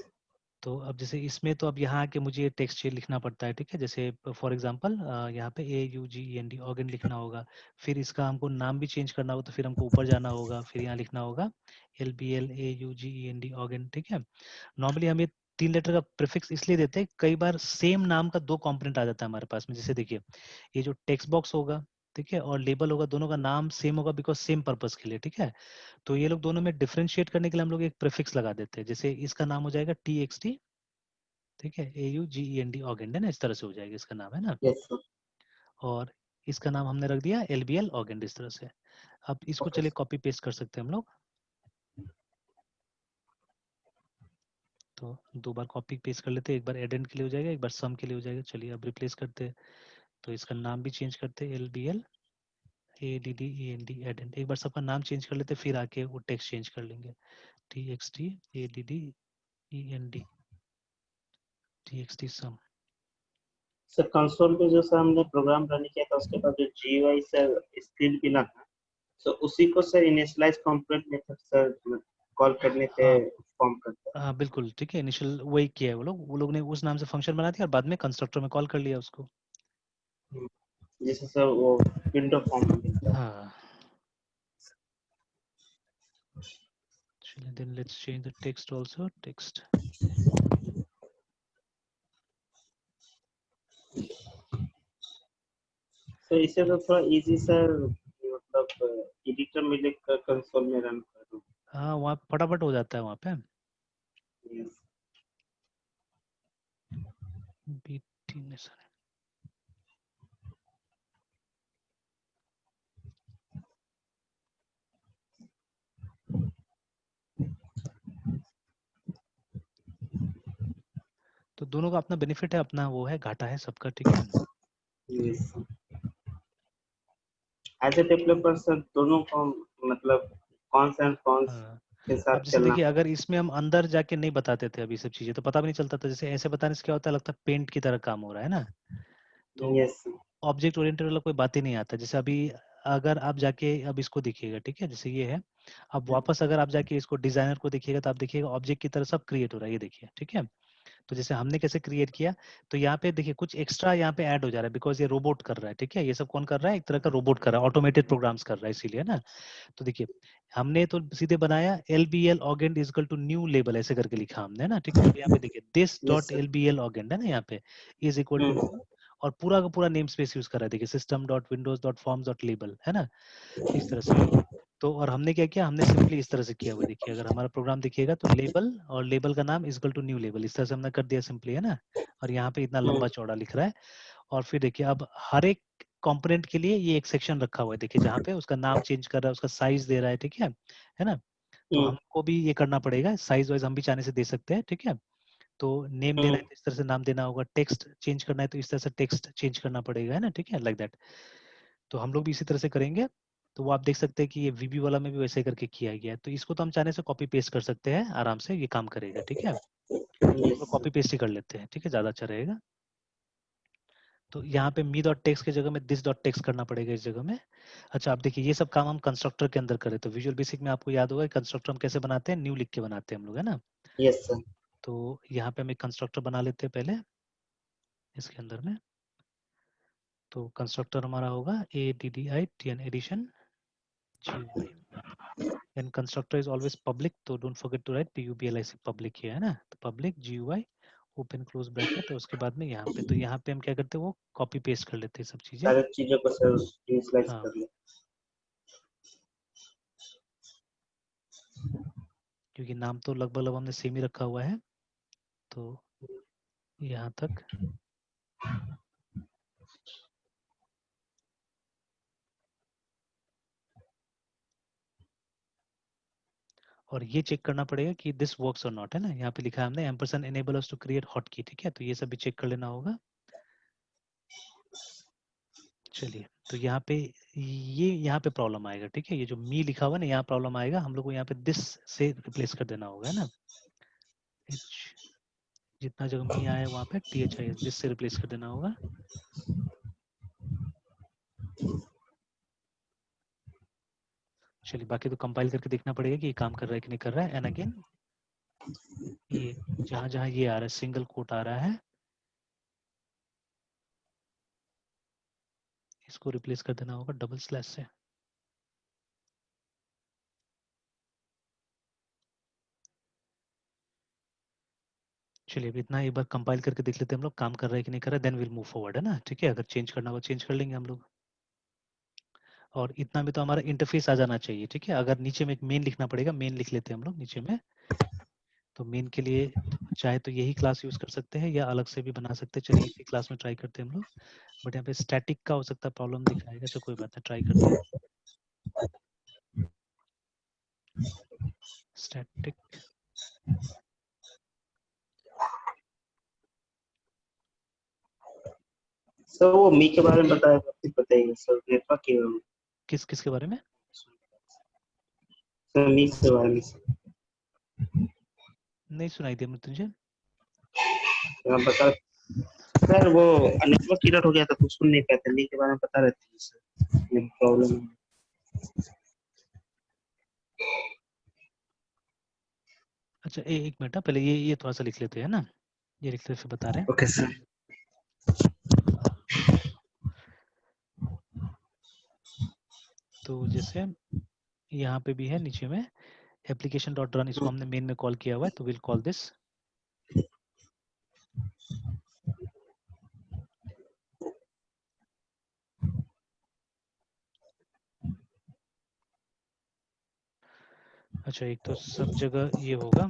तो अब जैसे इसमें तो अब यहाँ आके मुझे टेक्स्ट लिखना पड़ता है, ठीक है। जैसे फॉर एग्जांपल यहाँ पे AUGEND ऑर्गन लिखना होगा। फिर इसका हमको नाम भी चेंज करना होगा, तो फिर हमको ऊपर जाना होगा, फिर यहाँ लिखना होगा LBLAUGEND ऑर्गन, ठीक है। नॉर्मली हम ये 3 लेटर का प्रीफिक्स इसलिए देते हैं, कई बार सेम नाम का 2 कंपोनेंट आ जाता है हमारे पास में। जैसे देखिए ये जो टेक्स्ट बॉक्स होगा, ठीक है, और लेबल होगा, दोनों का नाम सेम होगा बिकॉज सेम पर्पस के लिए, ठीक है। तो ये लोग दोनों में डिफरेंशिएट करने के लिए हम लोग एक प्रीफिक्स लगा देते हैं। जैसे इसका नाम हो जाएगा TXT, ठीक है, AUGEND ऑर्गेंड, है ना, इस तरह से हो जाएगा इसका नाम, है ना। Yes sir. और इसका नाम हमने रख दिया LBL ऑर्गेंड, इस तरह से। अब इसको ओके चलिए सर। कॉपी पेस्ट कर सकते हैं हम लोग। तो 2 बार कॉपी पेस्ट कर लेते हैं, एक बार एडेंड के लिए हो जाएगा, एक बार सम के लिए हो जाएगा। चलिए अब रिप्लेस करते हैं, तो इसका नाम भी चेंज करते हैं, LBL ADDEND एडेंड। एक बार सबका नाम चेंज कर लेते हैं, फिर आके वो टेक्स्ट चेंज कर लेंगे। TXT ADDEND TXT सम। सर कंसोल पे जो सर हमने प्रोग्राम रन किया था उसके बाद जो GUI सर स्क्रीन पे ना था, तो उसी को sir initialize component method sir call करने पे हाँ फॉर्म करता हाँ बिल्कुल, ठीक है। इनिशियल वही किया है वो लोग ने उस नाम से फंक्शन बना दिया और बाद में कंस्ट्रक्टर में कॉल कर लिया उसको। है। जैसे सर वो विंडो फॉर्म में मिलता है। हाँ चलिए, then let's change the text also, text। Sir इससे तो थोड़ा इजी सर, मतलब एडिटर में लिख कंसोल में रन कर दूं। हाँ वहाँ फटाफट हो जाता है वहाँ पे। यस। BT में सर, तो दोनों का अपना बेनिफिट है, अपना वो है, घाटा है सबका, ठीक है। Yes. As a developer sir दोनों को मतलब कौन सा एंड कौन हाँ, के अब साथ जैसे चलना देखिए अगर पड़ता इसमें हम अंदर जाके नहीं बताते थे अभी सब चीजें, तो पता भी नहीं चलता था। जैसे ऐसे बताने से क्या होता है, लगता है पेंट की तरह काम हो रहा है ना। है। तो यस। ऑब्जेक्ट ओरिएंटेड वाला कोई बात ही नहीं आता। जैसे अभी अगर आप जाके अब इसको देखिएगा, ठीक है, जैसे ये है, अब वापस अगर आप जाके इसको डिजाइनर को देखिएगा तो आप देखिएगा ऑब्जेक्ट की तरह सब क्रिएट हो रहा है, ये देखिए, ठीक है। तो जैसे हमने कैसे क्रिएट किया, तो यहाँ पे देखिए कुछ एक्स्ट्रा यहाँ पे ऐड हो जा रहा है, बिकॉज ये रोबोट कर रहा है, ठीक है। ये सब कौन कर रहा है, एक तरह का रोबोट कर रहा है, ऑटोमेटेड प्रोग्राम्स कर रहा है, इसीलिए ना। तो देखिए हमने तो सीधे बनाया LBL ऑर्गेंड is equal to new label, ऐसे करके लिखा हमने ना, ठीक है। अब यहाँ पे देखिए this yes dot sir. LBL ऑर्गेंड है ना, यहाँ पे इज इक्वल टू न्यू, और पूरा का पूरा नेम स्पेस यूज कर रहा है, देखिए system dot Windows dot forms dot label, है ना, इस तरह से। तो और हमने क्या किया, हमने सिंपली इस तरह से किया हुआ, देखिए अगर हमारा प्रोग्राम देखिएगा तो लेबल और लेबल का नाम is equal to new label, इस तरह से हमने कर दिया सिंपली, है ना। और यहाँ पे इतना लंबा चौड़ा लिख रहा है। और फिर देखिए अब हर एक कंपोनेंट के लिए ये एक सेक्शन रखा हुआ है, देखिए जहाँ पे उसका नाम चेंज कर रहा है, उसका साइज दे रहा है, ठीक है ना। तो हमको भी ये करना पड़ेगा, साइज वाइज हम भी चाहने से दे सकते हैं, ठीक है। तो नेम देना है तो इस तरह से नाम देना होगा, टेक्स्ट चेंज करना है तो इस तरह से टेक्स्ट चेंज करना पड़ेगा, है ना, ठीक है, लाइक दैट। तो हम लोग भी इसी तरह से करेंगे। तो वो आप देख सकते हैं कि ये वीबी वाला में भी वैसे करके किया गया है। तो इसको तो हम चाहने से कॉपी पेस्ट कर सकते हैं आराम से, ये काम करेगा, ठीक है। तो कॉपी पेस्ट ही कर लेते हैं, ठीक है, ज़्यादा अच्छा रहेगा। तो यहाँ पे मी डॉट टेक्स्ट की जगह में दिस डॉट टेक्स्ट करना पड़ेगा इस जगह में। अच्छा, आप देखिए ये सब काम हम कंस्ट्रक्टर के अंदर करें तो विजुअल बेसिक में आपको याद होगा कंस्ट्रक्टर हम कैसे बनाते हैं, न्यू लिख के बनाते हैं हम लोग, है ना। Yes sir. तो यहाँ पे हम एक कंस्ट्रक्टर बना लेते हैं पहले इसके अंदर में। तो कंस्ट्रक्टर हमारा होगा ADDITN addition GUI, and constructor is always public, तो don't forget to write PUBLIC public है ना। तो public GUI open close bracket, और उसके बाद में यहाँ पे, तो यहाँ पे हम क्या करते हैं वो कॉपी पेस्ट कर लेते हैं सब चीजें। सारी चीजों को सर इनिशियलाइज हाँ, कर ले। क्योंकि नाम तो लगभग हमने सेम ही रखा हुआ है, तो यहाँ तक। और ये चेक करना पड़ेगा कि दिस वर्क्स और नॉट, है ना। यहाँ पे लिखा है हमने ampersand enable us to create hotkey, ठीक है, तो ये सब भी चेक कर लेना होगा। चलिए, तो यहाँ पे ये यहाँ पे प्रॉब्लम आएगा, ठीक है, ये जो मी लिखा हुआ ना यहाँ प्रॉब्लम आएगा, हम लोग को यहाँ पे दिस से रिप्लेस कर देना होगा, है ना। एच, जितना जगह मी आया है वहाँ पे THIS दिस से रिप्लेस कर देना होगा। चलिए, बाकी तो कंपाइल करके देखना पड़ेगा कि ये काम कर रहा है कि नहीं कर रहा है। एंड अगेन ये जहाँ जहाँ ये आ रहा है सिंगल कोट आ रहा है, इसको रिप्लेस कर देना होगा डबल स्लैश से। चलिए, अब इतना एक बार कंपाइल करके देख लेते हैं हम लोग काम कर रहा है कि नहीं कर रहा है, देन विल मूव फॉरवर्ड, है ना, ठीक है। अगर चेंज करना हो चेंज कर लेंगे हम लोग। और इतना में तो हमारा इंटरफेस आ जाना चाहिए, ठीक है। अगर नीचे में एक मेन लिखना पड़ेगा, मेन लिख लेते हैं हम लोग नीचे में। तो मेन के लिए चाहे तो यही क्लास यूज कर सकते हैं या अलग से भी बना सकते हैं। चलिए इसी क्लास में ट्राई करते हैं हम लोग। बट यहाँ पे स्टैटिक का हो सकता है प्रॉब्लम दिखाएगा, चलो कोई बात नहीं, ट्राई करते हैं। स्टैटिक, सर वो मी के बारे में बताया, फिर बताइए सर नेटवर्क के बारे में। किसके बारे में? सर मी के बारे में नहीं सुनाई दिया मुझे तुझे। आप बता। सर वो नेटवर्क एरर हो गया था तो सुन नहीं पाते, मी के बारे में बता रहे थे सर, ये प्रॉब्लम है। अच्छा, एक मिनट, पहले ये थोड़ा सा लिख लेते हैं ना, ये लिख लेते फिर बता रहे हैं। Okay sir. तो जैसे यहाँ पे भी है नीचे में एप्लीकेशन डॉट रन, इसको हमने मेन में कॉल किया हुआ है, तो विल कॉल दिस। अच्छा, एक तो सब जगह ये होगा,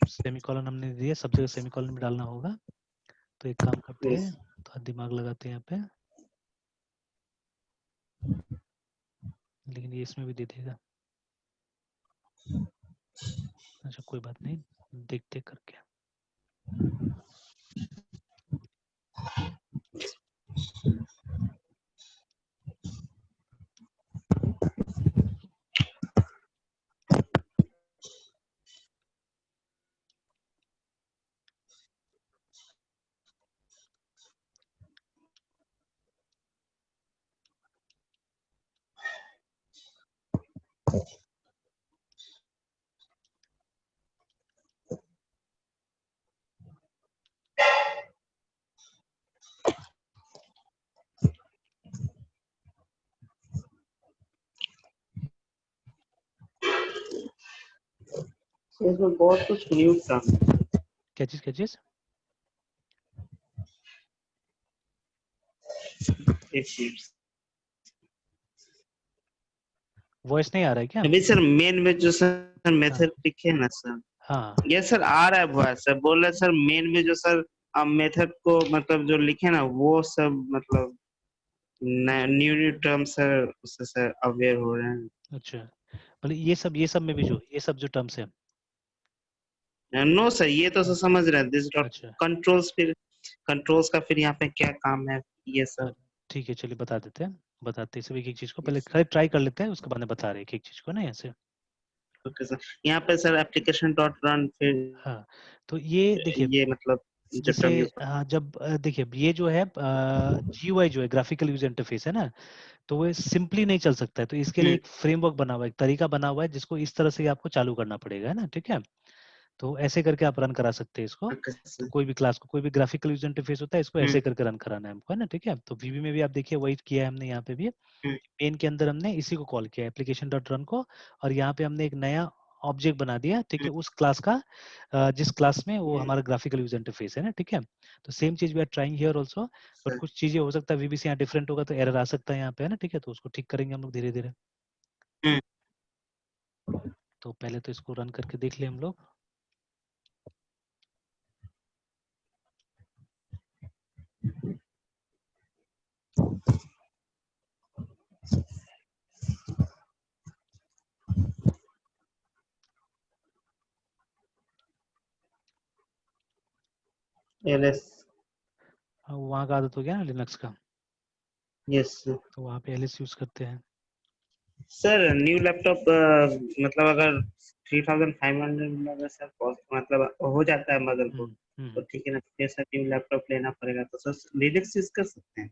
सेमीकॉलन हमने दिया, सब जगह सेमीकॉलन भी डालना होगा। तो एक काम करते हैं, थोड़ा दिमाग लगाते हैं यहाँ पे, लेकिन ये इसमें भी दे देगा। अच्छा कोई बात नहीं, देखते करके। इसमें बहुत कुछ न्यू काम है। क्या चीज क्या चीज? एक चीज वॉइस नहीं आ रहा है क्या? अभी सर मेन में जो सर हाँ मेथड लिखे ना सर, हाँ। ये सर आ रहा है वॉइस सर, बोल रहे सर मेन में जो सर आप मेथड को मतलब जो लिखे ना वो सब मतलब न्यू न्यू टर्म सर उससे सर अवेयर हो रहे हैं। अच्छा, मतलब ये सब में भी जो ये सब जो टर्म्स है, नो सर, ये तो सर समझ रहे हैं, दिस डॉट अच्छा कंट्रोल्स, फिर कंट्रोल्स का फिर यहाँ पे क्या काम है ये सब। ठीक है, चलिए बता देते हैं, बताते हैं सब एक एक चीज को, पहले खाली ट्राई कर लेते हैं, उसके बाद में बता रहे हैं एक एक चीज को ना ऐसे। ओके सर, यहाँ पे सर एप्लीकेशन डॉट रन, फिर हाँ, तो ये देखिए, ये मतलब जो जैसे टर्म यूज करते हाँ, जब देखिए ये जो है GUI जो है, ग्राफिकल यूजर इंटरफेस है ना, तो वो सिंपली नहीं चल सकता है, तो इसके लिए हैं। एक फ्रेमवर्क बना हुआ है, एक तरीका बना हुआ है, जिसको इस तरह से आपको चालू करना पड़ेगा, है ना, ठीक है। तो ऐसे करके आप रन करा सकते हैं इसको। ओके तो सर। कोई भी क्लास को, कोई भी ग्राफिकल यूजर इंटरफेस होता है, इसको हम्म ऐसे करके रन कराना है हमको, है ना, ठीक है। तो VB में भी आप देखिए वही किया है हमने, यहाँ पे भी हम्म मेन के अंदर हमने इसी को कॉल किया, एप्लीकेशन डॉट रन को, और यहाँ पे हमने एक नया ऑब्जेक्ट बना दिया, ठीक हम्म है, उस क्लास का, जिस क्लास में वो हम्म, हमारा ग्राफिकल यूजर इंटरफेस है ना, ठीक है। तो सेम चीज we are trying here also, but sir. कुछ चीजें हो सकता है VB से यहाँ डिफरेंट होगा, तो एरर आ सकता है यहाँ पे, है ना, ठीक है, तो उसको ठीक करेंगे हम लोग धीरे धीरे। हम्म तो पहले तो इसको रन करके देख ले हम लोग। एलएस। वहाँ का आदत हो गया ना लिनक्स का, यस तो वहाँ पे LS यूज करते हैं। सर, न्यू लैपटॉप मतलब अगर 3500 में अगर सर मतलब हो जाता है मदरबोर्ड, तो हम्म। ठीक है ना, फिर सर न्यू लैपटॉप लेना पड़ेगा, तो सर लिनक्स यूज कर सकते हैं।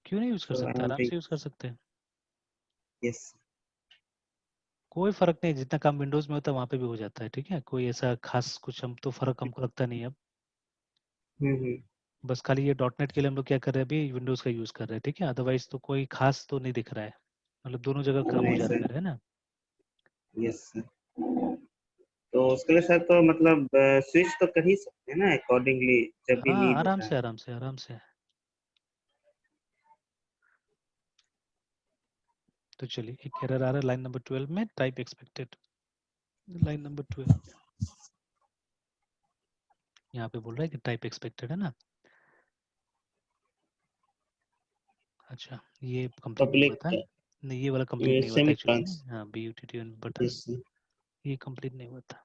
क्यों नहीं यूज कर तो आई सकते, एम आराम से यूज कर सकते हैं, यस। कोई फर्क नहीं, जितना काम विंडोज में होता है वहाँ पे भी हो जाता है, ठीक है, कोई ऐसा खास कुछ हम तो फर्क हमको लगता नहीं है अब। हम्म। बस खाली ये .NET के लिए हम लोग क्या कर रहे हैं अभी, विंडोज का यूज कर रहे हैं, ठीक है, अदरवाइज तो कोई खास तो नहीं दिख रहा है, मतलब दोनों जगह काम हो नहीं जाता सर। है ना। Yes sir. तो उसके लिए सर तो मतलब स्विच तो कर ही सकते हैं ना अकॉर्डिंगली, जब भी हाँ, नीड आराम होता से है। आराम से आराम से। तो चलिए, एक एरर आ रहा है लाइन नंबर 12 में, टाइप एक्सपेक्टेड, लाइन नंबर 12 यहाँ पे बोल रहा है कि टाइप एक्सपेक्टेड, है ना। अच्छा, ये कंप्लीट नहीं हुआ पब्लिक था, नहीं ये वाला कंप्लीट नहीं हुआ था सेमी एक्चुअली में, ट्रांस। हाँ, BUTT बटन, यस सर। ये कंप्लीट नहीं हुआ था।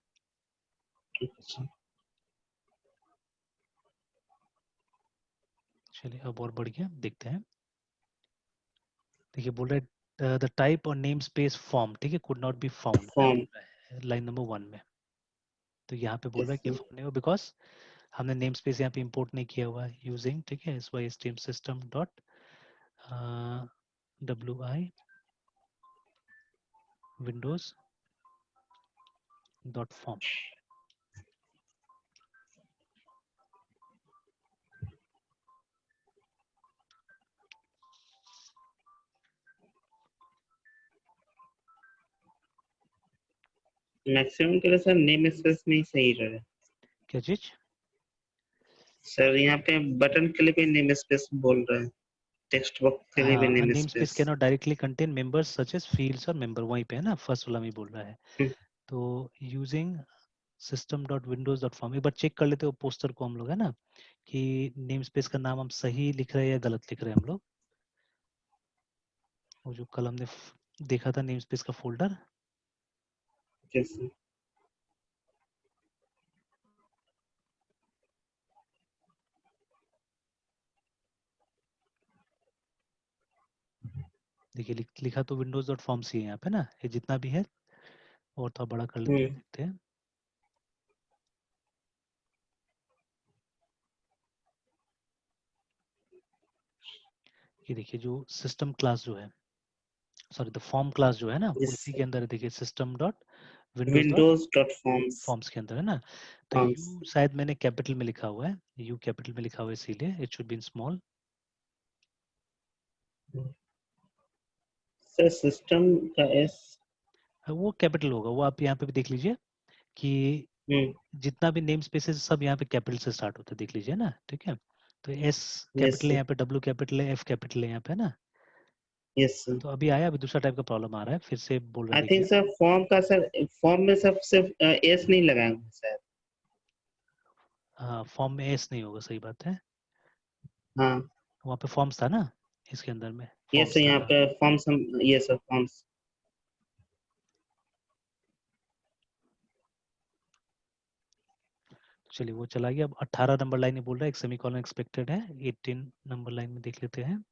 अच्छा। चलिए अब और बढ़ गया, देखते हैं। देखिए बोल रहा है द टाइप और नेम स्पेस फॉर्म, ठीक है, कुड नॉट बी फाउंड, है फॉर्म। बोल रहा है लाइन नंबर 1 में। तो यहाँ पे बोल रहा यस है कि सर। फाउंड नहीं हुआ बिकॉज हमने नेम स्पेस यहाँ पे इंपोर्ट नहीं किया हुआ है यूजिंग, ठीक है, SYSTM system dot WI Windows dot form. Maximum के लिए सर नेम स्पेस में ही सही रहे। क्या चीज? सर यहाँ पे बटन के लिए भी नेम स्पेस बोल रहे हैं, टेक्स्ट बॉक्स के लिए भी हाँ, name name space space. Can not directly contain members such as fields और मेंबर, वहीं पे है ना, फर्स्ट वाला में बोल रहा है। तो using system dot Windows dot form, एक बार चेक कर लेते हो पोस्टर को हम लोग, है ना, कि नेम स्पेस का नाम हम सही लिख रहे हैं या गलत लिख रहे हैं हम लोग। वो जो कल हमने देखा था नेम स्पेस का फोल्डर, जैसे देखिए लिखा तो विंडोज डॉट फॉर्म सी है यहाँ पे ना, ये जितना भी है, और थोड़ा बड़ा कर लेते हैं, देखते हैं। ये देखिए जो सिस्टम क्लास जो है, सॉरी द फॉर्म क्लास जो है ना, वो इसी के अंदर है, देखिए system dot Windows dot Windows dot forms. Forms के अंदर है ना। तो फॉर्म्स यू शायद मैंने कैपिटल में लिखा हुआ है, यू कैपिटल में लिखा हुआ है, इसीलिए it should be in small. Sir system का एस। वो कैपिटल होगा, वो आप यहाँ पे भी देख लीजिए कि हम्म। जितना भी नेम स्पेसेस सब यहाँ पे कैपिटल से स्टार्ट होता है, देख लीजिए ना, ठीक है। तो S यस कैपिटल है सर। यहाँ पे, W कैपिटल है, F कैपिटल है यहाँ पे, है ना। Yes sir. तो अभी आया, अभी दूसरा टाइप का प्रॉब्लम आ रहा है, फिर से बोल रहा है, आई थिंक देखिए। सर फॉर्म का, सर फॉर्म में सब सिर्फ एस नहीं लगाए होंगे सर। हाँ, फॉर्म में S नहीं होगा, सही बात है। हाँ। वहाँ पे फॉर्म्स था ना, इसके अंदर में यस फॉर्म्स सर, था, यहाँ हाँ। पे फॉर्म्स हम, ये सर फॉर्म्स। चलिए वो चला गया। अब 18 नंबर लाइन में बोल रहा है एक सेमीकोलन एक्सपेक्टेड है। 18 नंबर लाइन में देख लेते हैं।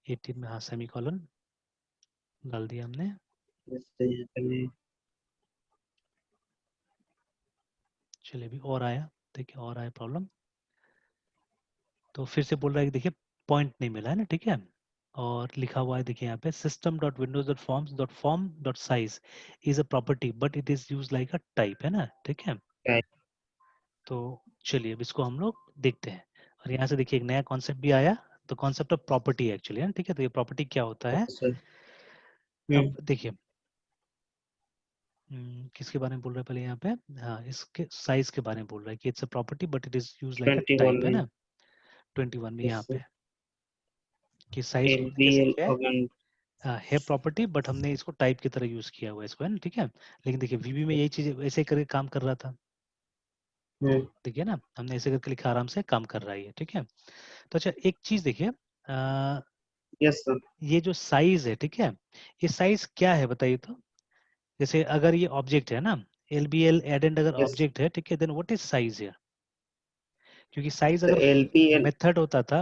18 में हाँ सेमीकोलन डाल दिया हमने। जैसे यहाँ पे चलिए अभी और आया, देखिए और आया प्रॉब्लम। तो फिर से बोल रहा है कि देखिए पॉइंट नहीं मिला है ना, ठीक है। और लिखा हुआ है देखिए यहाँ पे system dot Windows dot forms dot form dot size is a property but it is use like a type, है ना, ठीक है। टाइप। तो चलिए अब इसको हम लोग देखते हैं। और यहाँ से देखिए एक नया कॉन्सेप्ट भी आया, तो कॉन्सेप्ट ऑफ प्रॉपर्टी एक्चुअली, है ना, ठीक है। तो ये प्रॉपर्टी क्या होता है, ओके सर। अब देखिए किसके बारे में बोल रहा है पहले यहाँ पे, हाँ इसके साइज के बारे में बोल रहा है कि it's a property but it is use like a 21 type, है में। ना। 21 में यस यहाँ सर। पे कि साइज को तरीके से LBL क्या है, organ। है प्रॉपर्टी बट हमने इसको टाइप की तरह यूज किया हुआ है इसको, है ना, ठीक है। लेकिन देखिए वीबी में यही चीज ऐसे करके काम कर रहा था, देखिए ना, हमने ऐसे करके लिखा, आराम से काम कर रहा है ये, ठीक है। तो अच्छा एक चीज देखिए, यस सर। ये जो साइज है, ठीक है, ये साइज क्या है बताइए तो। जैसे अगर ये ऑब्जेक्ट है ना, LBL एडेंड अगर यस ऑब्जेक्ट है, ठीक है, then what is size here. क्योंकि साइज सर। अगर LBL। मेथड होता था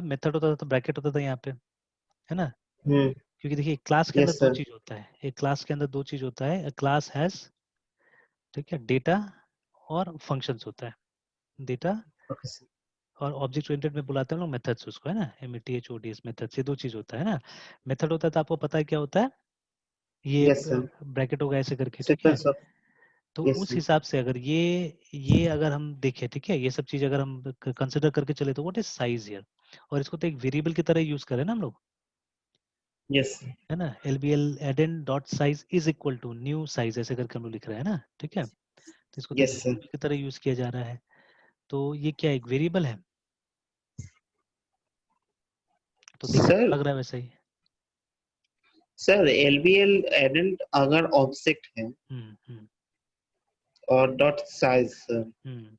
तो ब्रैकेट होता था यहाँ पे, है ना। क्योंकि देखिए क्लास के अंदर यस दो सर। चीज होता है, एक क्लास के अंदर दो चीज होता है, क्लास हैज, ठीक है, डेटा और फंक्शंस होता है, डेटा ओके सर। और ऑब्जेक्ट ओरिएंटेड में बुलाते हैं हम लोग मेथड्स उसको, है ना, METHODS मेथड्स, ये दो चीज होता है ना। मेथड होता है तो आपको पता है क्या होता है, ये यस सर। ब्रैकेट होगा ऐसे करके, ठीक है। Sequence of. तो यस उस सर। हिसाब से अगर ये अगर हम देखें, ठीक है, ये सब चीज अगर हम कंसिडर करके चले तो व्हाट इज साइज हियर, और इसको तो एक वेरिएबल की तरह यूज करें ना हम लोग, यस सर। है ना। LBL addend dot size is equal to new size ऐसे करके हम लोग लिख रहे हैं ना, ठीक है। तो इसको तो एक यस सर। वेरिएबल की तरह यूज किया जा रहा है। तो ये क्या एक वेरिएबल है, तो दिखने सर तो लग रहा है वैसा ही। सर LBL एडेंट अगर ऑब्जेक्ट है हम्म। और dot size sir, hmm.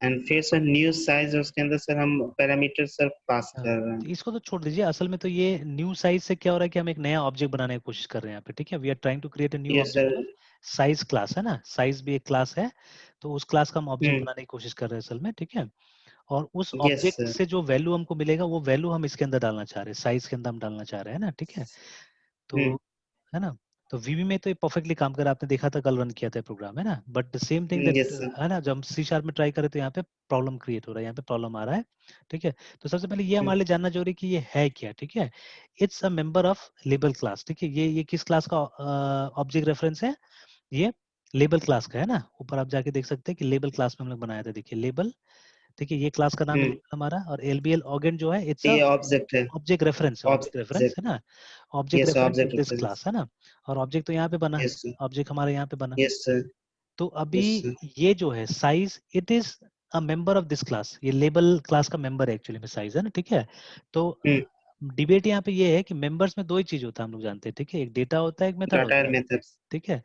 And फिर सर न्यू साइज, उसके अंदर सर हम पैरामीटर सर पास हाँ, कर रहे तो हैं। इसको तो छोड़ दीजिए, असल में तो ये न्यू साइज से क्या हो रहा है कि हम एक नया ऑब्जेक्ट बनाने की कोशिश कर रहे हैं यहाँ पे, ठीक है। We are trying to create a new yes object sir. Of size class, है ना, साइज भी एक क्लास है। तो उस क्लास का हम ऑब्जेक्ट हम्म। बनाने की कोशिश कर रहे हैं असल में, ठीक है। और उस यस ऑब्जेक्ट सर। से जो वैल्यू हमको मिलेगा वो वैल्यू हम इसके अंदर डालना चाह रहे हैं, साइज के अंदर हम डालना चाह रहे हैं ना, ठीक है। तो हम्म। है ना, तो वीबी में तो ये परफेक्टली काम कर रहा है, आपने देखा था कल रन किया था प्रोग्राम, है ना। But the same thing that, yes sir. है ना, जब हम C# में ट्राई करें तो यहाँ पे प्रॉब्लम क्रिएट हो रहा है, यहाँ पे प्रॉब्लम आ रहा है, ठीक है। तो सबसे पहले ये हमारे लिए जानना जरूरी है कि ये है क्या, ठीक है। It's a member of label class, ठीक है। ये किस क्लास का ऑब्जेक्ट रेफरेंस है, ये लेबल क्लास का, है ना। ऊपर आप जाके देख सकते हैं कि लेबल क्लास में हम लोग बनाया था, देखिए लेबल, देखिए ये क्लास का नाम है हम्म। लेबल हमारा। और LBL ऑर्गेन जो है इट्स अ ये ऑब्जेक्ट है। ऑब्जेक्ट रेफरेंस, है ऑब्जेक्ट। ना। Object yes reference in object this reference. Class, है ना। और ऑब्जेक्ट तो यहाँ पे बना, यस सर। ऑब्जेक्ट हमारे यहाँ पे बना। Yes sir. तो अभी यस सर। ये जो है size, it is a member of this class, ये लेबल क्लास का मेंबर है एक्चुअली में साइज, है ना, ठीक है। तो हम्म। डिबेट यहाँ पे ये है कि मेंबर्स में दो ही चीज होता है हम लोग जानते हैं, ठीक है, एक डेटा होता है, एक मेथड डाटा होता है, मेथड्स। ठीक है।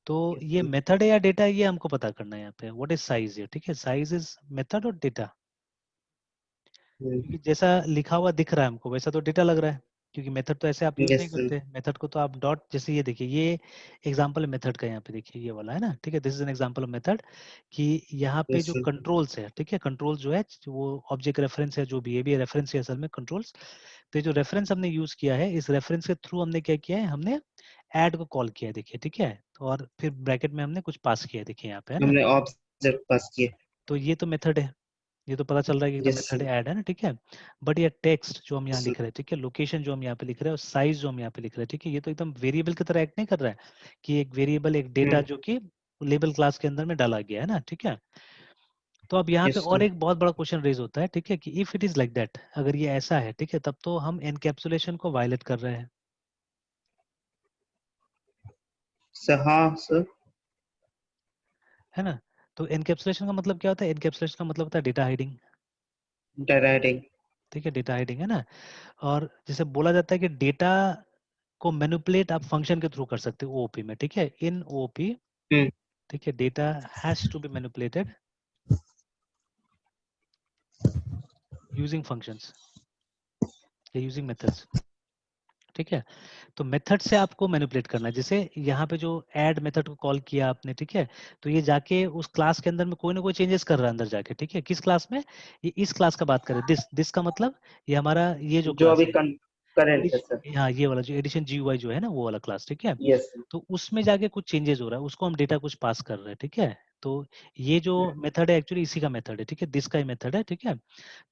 तो यस ये सर। मेथड है या डेटा है, ये हमको पता करना है यहाँ पे, व्हाट इज साइज ये, ठीक है। साइज इज मेथड और डेटा, क्योंकि जैसा लिखा हुआ दिख रहा है हमको वैसा तो डेटा लग रहा है, क्योंकि मेथड तो ऐसे आप यूज नहीं यस सर। करते। मेथड को तो आप डॉट, जैसे ये देखिए ये एग्जांपल है मेथड का, यहाँ पे देखिए ये वाला, है ना, ठीक है। This is an example of method, कि यहाँ पे यस जो सर। कंट्रोल्स है, ठीक है, कंट्रोल जो है वो ऑब्जेक्ट रेफरेंस है, जो भी ये भी रेफरेंस है असल में कंट्रोल्स। तो ये जो रेफरेंस हमने यूज किया है, इस रेफरेंस के थ्रू हमने क्या किया है, हमने ऐड को कॉल किया है, देखिए, ठीक है। तो और फिर ब्रैकेट में हमने कुछ पास किया है, देखिए यहाँ पे, है ना। हमने ऑब्जेक्ट पास किए। तो ये तो मेथड है, ये तो पता चल रहा है कि एकदम यस मेथड सर। ऐड है ना, ठीक है। बट ये टेक्स्ट जो हम यहाँ यस सर। लिख रहे हैं, ठीक है, लोकेशन जो हम यहाँ पे लिख रहे हैं और साइज जो हम यहाँ पे लिख रहे हैं, ठीक है, ये तो एकदम वेरिएबल की तरह एक्ट नहीं कर रहा है, कि एक वेरिएबल एक डेटा जो कि लेबल क्लास के अंदर में डाला गया है ना, ठीक है। तो अब यहाँ पे यस और सर। एक बहुत बड़ा क्वेश्चन रेज होता है, ठीक है, कि if it is like that, अगर ये ऐसा है, ठीक है, तब तो हम एनकैप्सुलेशन को वायलेट कर रहे हैं, सर हाँ सर। है ना। तो एनकैप्सुलेशन का मतलब क्या होता है, एनकैप्सुलेशन का मतलब होता है डेटा हाइडिंग, डाटा हेडिंग। ठीक है, डेटा हाइडिंग, है ना। और जैसे बोला जाता है कि डेटा को मैनिपुलेट आप फंक्शन के थ्रू कर सकते हो OOP में, ठीक है, इन OOP, हम्म। ठीक है, data has to be manipulated using functions या यूजिंग मेथड्स, ठीक है। तो मेथड से आपको मैनिपुलेट करना है। जैसे यहाँ पे जो ऐड मेथड को कॉल किया आपने, ठीक है, तो ये जाके उस क्लास के अंदर में कोई ना कोई चेंजेस कर रहा है अंदर जाके, ठीक है। किस क्लास में? ये इस क्लास का बात करें, दिस का मतलब ये हमारा ये जो जो क्लास अभी है, करंट है सर। हाँ ये वाला जो एडिशन GUI जो है ना, वो वाला क्लास, ठीक है। यस। तो उसमें जाके कुछ चेंजेस हो रहा है, उसको हम डेटा कुछ पास कर रहे हैं, ठीक है। तो ये जो मेथड है एक्चुअली इसी का मेथड है, ठीक है, दिस का ही मेथड है, ठीक है।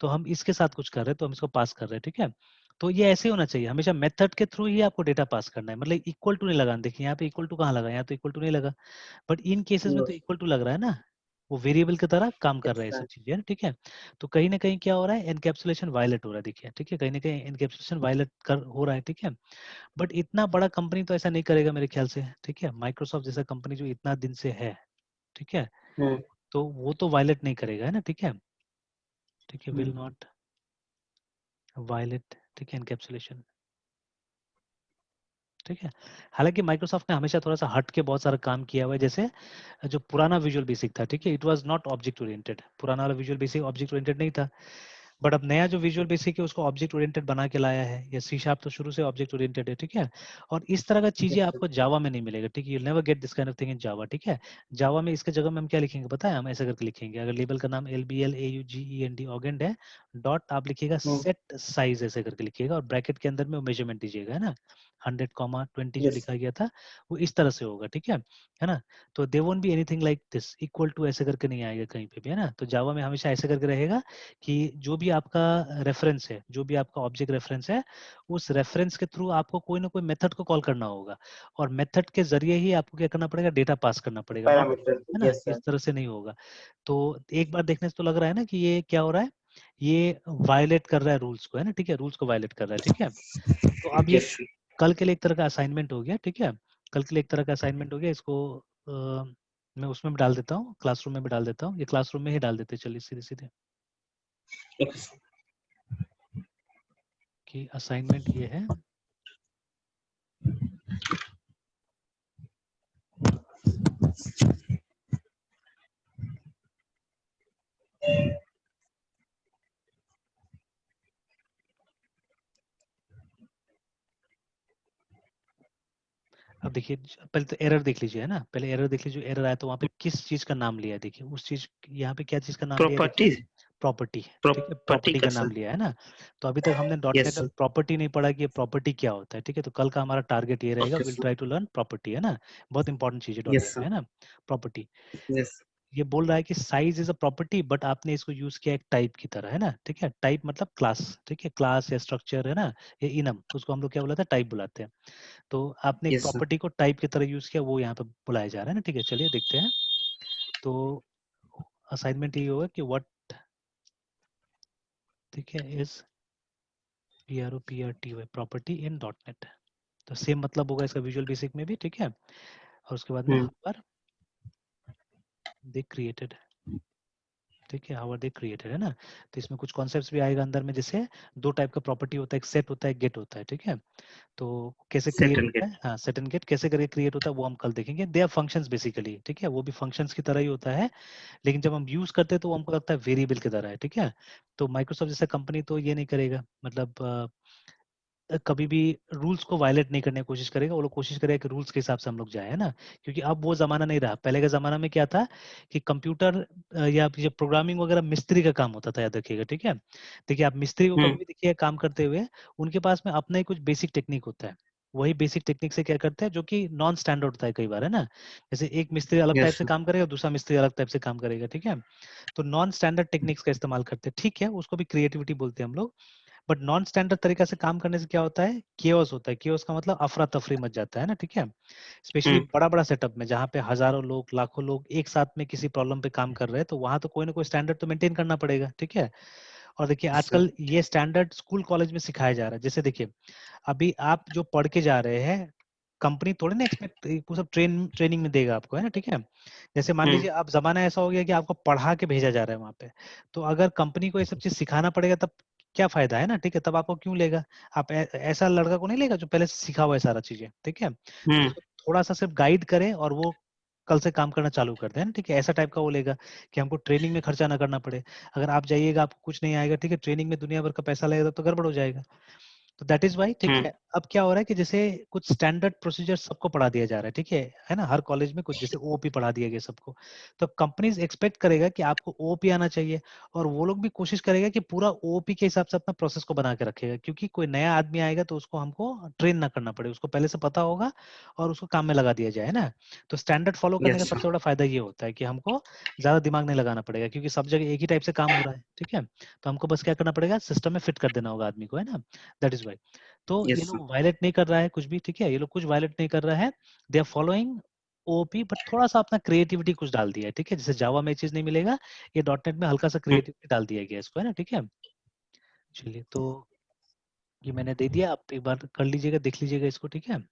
तो हम इसके साथ कुछ कर रहे हैं, तो हम इसको पास कर रहे हैं, ठीक है। तो ये ऐसे होना चाहिए, हमेशा मेथड के थ्रू ही आपको डेटा पास करना है। मतलब इक्वल टू नहीं लगाना। देखिए यहाँ पे इक्वल टू कहाँ लगा, यहाँ तो इक्वल टू नहीं लगा, बट इन केसेस में तो इक्वल टू लग रहा है ना, वो वेरिएबल की तरह काम कर रहा है, ये सब चीजें, ठीक है। तो कहीं ना कहीं क्या हो रहा है, एनकैप्सुलेशन वायलेट हो रहा है, देखिए, ठीक है, कहीं ना कहीं एनकैप्सुलेशन वायलेट कर हो रहा है, ठीक है। बट इतना बड़ा कंपनी तो ऐसा नहीं करेगा मेरे ख्याल से, ठीक है। माइक्रोसॉफ्ट जैसा कंपनी जो इतना दिन से है, ठीक है, तो वो तो वायलेट नहीं करेगा, है ना, ठीक है, ठीक है, विल नॉट वायलेट, ठीक है, एनकैप्सुलेशन, ठीक है। हालांकि माइक्रोसॉफ्ट ने हमेशा थोड़ा सा हट के बहुत सारा काम किया हुआ है। जैसे जो पुराना विजुअल बेसिक था, ठीक है, it was not object oriented, पुराना वाला विजुअल बेसिक ऑब्जेक्ट ओरिएंटेड नहीं था। बट अब नया जो विजुअल बेसिक है उसको ऑब्जेक्ट ओरिएंटेड बना के लाया है। या सी शार्प तो शुरू से ऑब्जेक्ट ओरिएंटेड है, ठीक है। और इस तरह का चीजें आपको जावा में नहीं मिलेगा, ठीक है, you never get this kind of thing in Java, ठीक है। जावा में इसके जगह में हम क्या लिखेंगे पता है, हम ऐसा करके लिखेंगे, अगर लेबल का नाम LBLAUGEND ऑगेंड है, डॉट आप लिखिएगा सेट साइज ऐसे करके लिखिएगा, और ब्रैकेट के अंदर में वो मेजरमेंट दीजिएगा, है ना, 100, 20 जो लिखा गया था वो इस तरह से होगा, ठीक है ना। तो they won't be anything like this, equal to ऐसे करके नहीं आएगा कहीं पे भी, है ना। तो जावा में हमेशा ऐसे करके रहेगा कि जो भी आपका रेफरेंस है, जो भी आपका ऑब्जेक्ट रेफरेंस है, उस रेफरेंस के थ्रू आपको कोई ना कोई मेथड को कॉल करना होगा, और मेथड के जरिए ही आपको क्या करना पड़ेगा, डेटा पास करना पड़ेगा, नॉट, पैरामीटर। है ना, यस सर। इस तरह से नहीं होगा। तो एक बार देखने से तो लग रहा है ना कि ये क्या हो रहा है, ये वायलेट कर रहा है रूल्स को, है ना, ठीक है, रूल्स को वायलेट कर रहा है, ठीक है। तो अब ये यस। कल के लिए एक तरह का असाइनमेंट हो गया, ठीक है, कल के लिए एक तरह का असाइनमेंट हो गया। इसको मैं उसमें भी डाल देता हूँ, क्लासरूम में भी डाल देता हूँ, ये क्लासरूम में ही डाल देते हैं, चलिए सीधे सीधे कि असाइनमेंट ये है। अब देखिए, पहले तो एरर देख लीजिए, है ना, पहले एरर देख लीजिए, एरर आया तो वहाँ पे किस चीज का नाम लिया है, देखिए उस चीज, यहाँ पे क्या चीज का नाम लिया है, देखिए प्रॉपर्टी। प्रॉपर्टी, ठीक है, प्रॉपर्टी प्रॉपर्टी का का नाम सर। लिया है ना। तो अभी तक हमने डॉट यस नेट में सर। प्रॉपर्टी नहीं पढ़ा कि ये प्रॉपर्टी क्या होता है, ठीक है। तो कल का हमारा टारगेट ये रहेगा, okay will sir. Try to learn property, है ना, बहुत इंपॉर्टेंट चीज है डॉट यस नेट में, सर। है ना, प्रॉपर्टी। यस। ये बोल रहा है कि size is a property, but आपने इसको यूज किया एक टाइप की तरह, है ना, ठीक है, टाइप मतलब क्लास, ठीक है, क्लास या स्ट्रक्चर, है ना, ये इनम, उसको हम लोग क्या बुलाते हैं, टाइप बुलाते हैं। तो आपने एक यस सर। प्रॉपर्टी को टाइप की तरह यूज किया, वो यहाँ पे बुलाया जा रहा है ना, ठीक है, चलिए देखते हैं। तो असाइनमेंट ये होगा कि व्हाट, ठीक है, is PROPRTY property in dot net. तो सेम मतलब होगा इसका विजुअल बेसिक में भी, ठीक है। और उसके बाद में हाउ आर दे क्रिएटेड, ठीक है, हाउ आर दे क्रिएटेड, है ना। तो इसमें कुछ कॉन्सेप्ट्स भी आएगा अंदर में, जैसे दो टाइप का प्रॉपर्टी होता है, एक सेट होता है, गेट होता है, ठीक है। तो कैसे सेट क्रिएट एंड होता गेट। है, हाँ, सेट एंड गेट कैसे करके क्रिएट होता है वो हम कल देखेंगे। दे आर फंक्शंस बेसिकली, ठीक है, वो भी फंक्शंस की तरह ही होता है, लेकिन जब हम यूज करते हैं तो वो हमको लगता है वेरिएबल की तरह है, ठीक है। तो माइक्रोसॉफ्ट जैसा कंपनी तो ये नहीं करेगा, मतलब कभी भी रूल्स को वायलेट नहीं करने की कोशिश करेगा। वो लोग कोशिश करेगा कि रूल्स के हिसाब से हम लोग जाए, है ना, क्योंकि अब वो जमाना नहीं रहा। पहले के जमाना में क्या था कि कंप्यूटर या ये प्रोग्रामिंग वगैरह मिस्त्री का काम होता था, याद रखिएगा, ठीक है। देखिए आप मिस्त्री को कभी भी देखिए काम करते हुए, उनके पास में अपना ही कुछ बेसिक टेक्निक होता है। वही बेसिक टेक्निक से क्या करते हैं, जो कि नॉन स्टैंडर्ड होता है कई बार, है ना। जैसे एक मिस्त्री अलग टाइप यस से सर। काम करेगा, दूसरा मिस्त्री अलग टाइप से काम करेगा, ठीक है। तो नॉन स्टैंडर्ड टेक्निक्स का इस्तेमाल करते हैं, ठीक है, उसको भी क्रिएटिविटी बोलते हैं हम लोग। बट नॉन स्टैंडर्ड तरीका से काम करने से क्या होता है, केओस होता है। केओस का मतलब अफरा तफरी मच जाता है ना, ठीक है। स्पेशली बड़ा बड़ा सेटअप में, जहाँ पे हजारों लोग, लाखों लोग एक साथ में किसी प्रॉब्लम पे काम कर रहे हैं, तो वहां तो कोई ना कोई स्टैंडर्ड तो मेंटेन करना पड़ेगा, ठीक है। और देखिए सर। आजकल ये स्टैंडर्ड स्कूल कॉलेज में सिखाया जा रहा है। जैसे देखिए अभी आप जो पढ़ के जा रहे हैं, कंपनी थोड़ी ना एक्सपेक्ट वो सब ट्रेनिंग में देगा आपको, है ना, ठीक है। जैसे मान लीजिए अब जमाना ऐसा हो गया कि आपको पढ़ा के भेजा जा रहा है वहां पे, तो अगर कंपनी को ये सब चीज सिखाना पड़ेगा तब क्या फायदा, है ना, ठीक है। तब आपको क्यों लेगा, आप ऐसा लड़का को नहीं लेगा जो पहले से सीखा हुआ है सारा चीजें, ठीक है। तो उसको थोड़ा सा सिर्फ गाइड करें और वो कल से काम करना चालू कर दें, ठीक है, ऐसा टाइप का वो लेगा कि हमको ट्रेनिंग में खर्चा ना करना पड़े। अगर आप जाइएगा आपको कुछ नहीं आएगा, ठीक है, ट्रेनिंग में दुनिया भर का पैसा लगेगा तो गड़बड़ हो जाएगा। तो दैट इज वाई, ठीक हम्म, है। अब क्या हो रहा है कि जैसे कुछ स्टैंडर्ड प्रोसीजर सबको पढ़ा दिया जा रहा है, ठीक है ना, हर कॉलेज में कुछ जैसे ओओपी पढ़ा दिया गया सबको। तो कंपनीज एक्सपेक्ट करेगा कि आपको ओओपी आना चाहिए, और वो लोग भी कोशिश करेगा कि पूरा ओओपी के हिसाब से अपना प्रोसेस को बना के रखेगा, क्योंकि कोई नया आदमी आएगा तो उसको हमको ट्रेन ना करना पड़े, उसको पहले से पता होगा और उसको काम में लगा दिया जाए ना। तो स्टैंडर्ड फॉलो करने का यस सबसे बड़ा फायदा ये होता है कि हमको ज्यादा दिमाग नहीं लगाना पड़ेगा, क्योंकि सब जगह एक ही टाइप से काम हो रहा है, ठीक है। तो हमको बस क्या करना पड़ेगा, सिस्टम में फिट कर देना होगा आदमी को, है ना। That is why. तो ये यस लोग वायलेट नहीं कर रहा है कुछ भी, ठीक है, ये लोग कुछ वायलेट नहीं कर रहा है। They are following OP, but थोड़ा सा अपना क्रिएटिविटी कुछ डाल दिया है, ठीक है। जैसे जावा में चीज नहीं मिलेगा, ये डॉटनेट में हल्का सा क्रिएटिविटी डाल दिया गया इसको, है ना, ठीक है। चलिए, तो ये मैंने दे दिया, आप एक बार कर लीजिएगा, देख लीजिएगा इसको, ठीक है।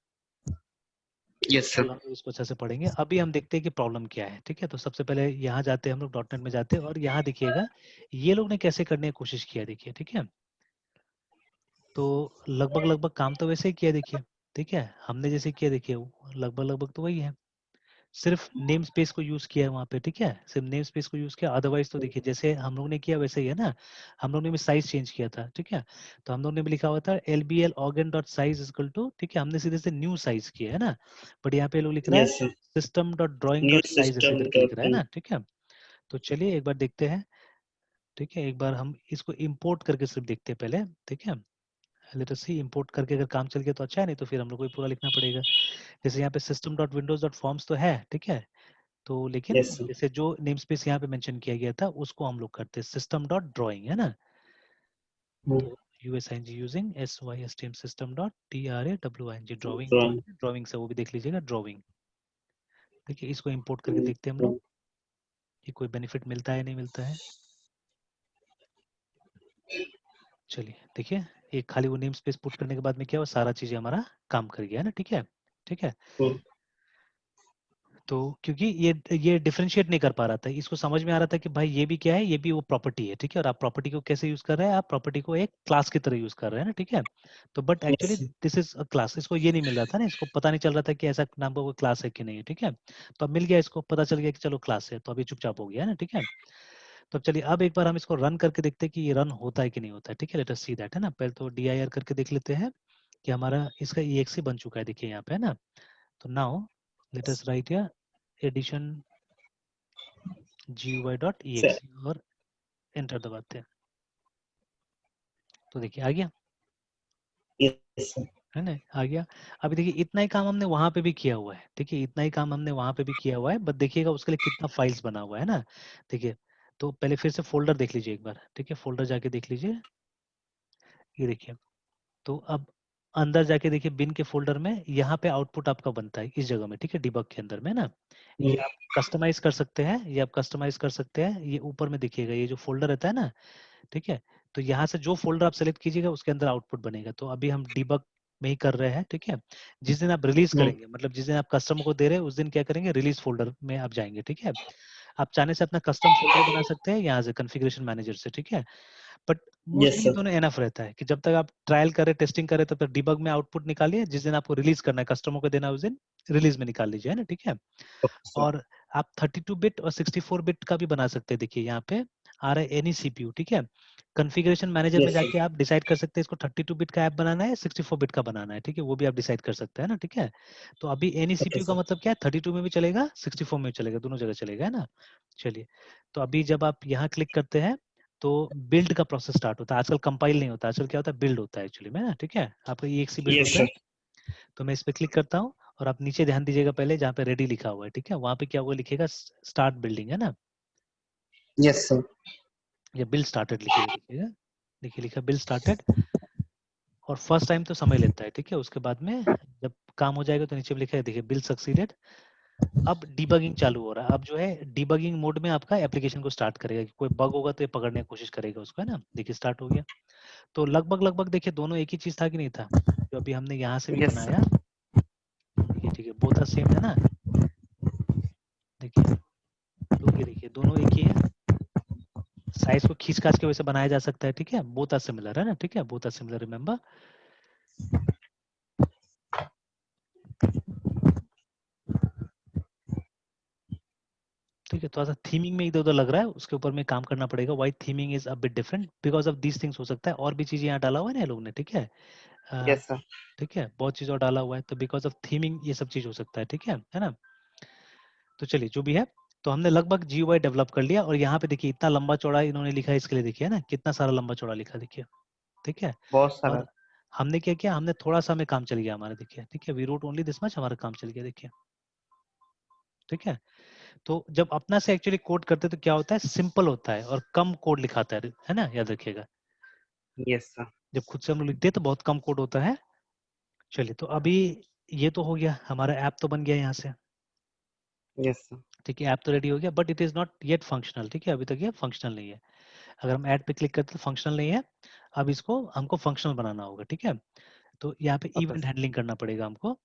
यस कल सर। हम लोग इसको अच्छे से पढ़ेंगे। अभी हम देखते हैं कि प्रॉब्लम क्या है, ठीक है। तो सबसे पहले यहाँ जाते हैं हम लोग, डॉटनेट में जाते हैं, और यहाँ देखिएगा ये लोग ने कैसे करने की कोशिश किया, देखिए, ठीक है। तो लगभग लगभग काम तो वैसे ही किया, देखिए, ठीक है, हमने जैसे किया, देखिए लगभग लगभग तो वही है, सिर्फ नेम स्पेस को यूज किया है वहाँ पे, ठीक है, सिर्फ नेम स्पेस को यूज किया। अदरवाइज तो देखिए जैसे हम लोग ने किया वैसे ही है ना। हम लोग ने भी साइज चेंज किया था, ठीक है। तो हम लोग ने भी लिखा हुआ था LBL organ dot size equal to, ठीक है, हमने सीधे से न्यू साइज किया है ना। बट यहाँ पे लोग लिख रहा है yes sir. System dot drawing new dot size ऐसे सिस्टम करके लिख रहा है डॉट। ना, ठीक है। तो चलिए एक बार देखते हैं, ठीक है, एक बार हम इसको इम्पोर्ट करके सिर्फ देखते हैं पहले, ठीक है। लेट अस सी, इंपोर्ट करके अगर काम चल गया तो अच्छा है, नहीं तो फिर हम लोग को ही पूरा लिखना पड़ेगा। जैसे यहाँ पे system dot Windows dot forms तो है, ठीक है। तो लेकिन यस सर। जैसे जो नेम स्पेस यहाँ पे मेंशन किया गया था उसको हम लोग करते हैं सिस्टम डॉट ड्रॉइंग, है ना। तो USING using SYSTM system dot DRAWING drawing जो है ड्रॉइंग से वो भी देख लीजिएगा, ड्रॉइंग। देखिए इसको इंपोर्ट करके देखते हैं हम लोग कि कोई बेनिफिट मिलता है नहीं मिलता है। चलिए देखिए, एक खाली वो नेम स्पेस पुट करने के बाद में क्या हुआ, सारा चीजें हमारा काम कर गया है ना, ठीक है, ठीक है। तो क्योंकि ये डिफरेंशिएट नहीं कर पा रहा था, इसको समझ में आ रहा था कि भाई ये भी क्या है, ये भी वो प्रॉपर्टी है, ठीक है। और आप प्रॉपर्टी को कैसे यूज कर रहे हैं, आप प्रॉपर्टी को एक क्लास की तरह यूज कर रहे हैं ना, ठीक है। तो but actually yes this is a class, इसको ये नहीं मिल रहा था ना, इसको पता नहीं चल रहा था कि ऐसा नाम का कोई क्लास है कि नहीं है, ठीक है। तो अब मिल गया, इसको पता चल गया कि चलो क्लास है, तो अभी चुपचाप हो गया है ना, ठीक है। तो अब चलिए, अब एक बार हम इसको रन करके देखते हैं कि ये रन होता है कि नहीं होता है, ठीक है। लेट अस सी दैट, है ना। पहले तो dir करके देख लेते हैं कि हमारा इसका exe बन चुका है, देखिए यहाँ पे, है ना। तो now let us write here addition sir. GUI.exe और एंटर दबाते हैं, तो देखिए आ गया, यस सर। है ना, आ गया। अभी देखिए इतना ही काम हमने वहां पे भी किया हुआ है, ठीक है, इतना ही काम हमने वहां पे भी किया हुआ है, बट देखिएगा उसके लिए कितना फाइल्स बना हुआ है ना। देखिए, तो पहले फिर से फोल्डर देख लीजिए एक बार, ठीक है, फोल्डर जाके देख लीजिए, ये देखिए। तो अब अंदर जाके देखिए बिन के फोल्डर में यहाँ पे आउटपुट आपका बनता है इस जगह में, ठीक है, डिबग के अंदर में ना। ये आप कस्टमाइज कर सकते हैं, ये आप कस्टमाइज कर सकते हैं, ये ऊपर में देखिएगा ये जो फोल्डर रहता है ना, ठीक है। तो यहाँ से जो फोल्डर आप सेलेक्ट कीजिएगा उसके अंदर आउटपुट बनेगा। तो अभी हम डिबग में ही कर रहे हैं, ठीक है। जिस दिन आप रिलीज करेंगे, मतलब जिस दिन आप कस्टमर को दे रहे हैं उस दिन क्या करेंगे, रिलीज फोल्डर में आप जाएंगे, ठीक है। आप चाहने से अपना कस्टम फोल्डर बना सकते हैं यहाँ से कॉन्फ़िगरेशन मैनेजर से, ठीक है। बट यस मोस्टली ये सर। दोनों एनफ रहता है कि जब तक आप ट्रायल करें, टेस्टिंग करें, तब तक डिबग में आउटपुट निकालिए, जिस दिन आपको रिलीज करना है, कस्टमर को देना है, उस दिन रिलीज में निकाल लीजिए, है ना, ठीक है। और आप 32 बिट और 64 बिट का भी बना सकते हैं, देखिए यहाँ पे आ रहा है एनी सीपीयू, ठीक है। कॉन्फ़िगरेशन मैनेजर में यस सर। जाके आप डिसाइड कर सकते हैं इसको 32 बिट का ऐप बनाना है, 64 बिट का बनाना है, ठीक है, वो भी आप डिसाइड कर सकते हैं ना, ठीक है। तो अभी एनी ओके सीपीयू का सर। मतलब क्या है, 32 में भी चलेगा, 64 में भी चलेगा, दोनों जगह चलेगा, है ना। चलिए, तो अभी जब आप यहाँ क्लिक करते हैं तो बिल्ड का प्रोसेस स्टार्ट होता है। आजकल कंपाइल नहीं होता, आजकल क्या होता है, बिल्ड होता है एक्चुअली में ना, ठीक है। आपका EXE बिल्ड यस होता है। सर। तो मैं इस पे क्लिक करता हूँ, और आप नीचे ध्यान दीजिएगा पहले जहाँ पे रेडी लिखा हुआ है, ठीक है, वहाँ पे क्या हुआ लिखेगा, स्टार्ट बिल्डिंग, है ना। Yes sir. या बिल्ड स्टार्टेड लिखिएगा, देखिएगा, देखिए लिखा बिल्ड स्टार्टेड। और फर्स्ट टाइम तो समय लेता है, ठीक है, उसके बाद में जब काम हो जाएगा तो नीचे में लिखा है, देखिए बिल्ड सक्सीडेड। अब डिबगिंग चालू हो रहा है, अब जो है डिबगिंग मोड में आपका एप्लीकेशन को स्टार्ट करेगा कि कोई बग होगा तो ये पकड़ने की कोशिश करेगा उसको, है ना। देखिए स्टार्ट हो गया। तो लगभग लगभग देखिए दोनों एक ही चीज था कि नहीं था, जो अभी हमने यहाँ से भी यस बनाया, देखिए ठीक है, बोथ आर सेम, है ना। देखिए, तो ये देखिए दोनों एक ही है, साइज को खींच खाच के वैसे बनाया जा सकता है, ठीक है, बोथ आर सिमिलर, है ना, ठीक है, बोथ आर सिमिलर, रिमेंबर। ठीक है, थोड़ा सा थीमिंग में इधर उधर लग रहा है, उसके ऊपर में काम करना पड़ेगा। Why theming is a bit different because of these things हो सकता है, और भी चीजें यहाँ डाला हुआ है ना ये लोग ने, ठीक है। Yes sir. ठीक है, बहुत चीज और डाला हुआ है, तो बिकॉज ऑफ थीमिंग ये सब चीज हो सकता है, ठीक है ना। तो चलिए जो भी है, तो हमने लगभग GUI डेवलप कर लिया। और यहाँ पे देखिए इतना लंबा चौड़ा इन्होंने लिखा है, इसके लिए देखिए ना कितना सारा लंबा चौड़ा लिखा, देखिए, ठीक है। बहुत सारा। और हमने क्या किया, हमने थोड़ा सा में काम चल गया हमारा, देखिए, ठीक है, we wrote only this much, हमारा काम चल गया, देखिए, ठीक है। तो जब अपना से एक्चुअली कोड करते हैं तो क्या होता है, सिंपल होता है और कम कोड लिखाता है ना, याद रखिएगा। Yes sir. जब खुद से हम लोग लिखते हैं तो बहुत कम कोड होता है। चलिए, तो अभी ये तो हो गया, हमारा ऐप तो बन गया यहाँ से, यस सर। ठीक है, ऐप तो रेडी हो गया, but it is not yet functional, ठीक है, अभी तक ये फंक्शनल नहीं है। अगर हम ऐड पे क्लिक करते हैं तो फंक्शनल नहीं है, अब इसको हमको फंक्शनल बनाना होगा, ठीक है। तो यहाँ पे ओके इवेंट सर। हैंडलिंग करना पड़ेगा हमको।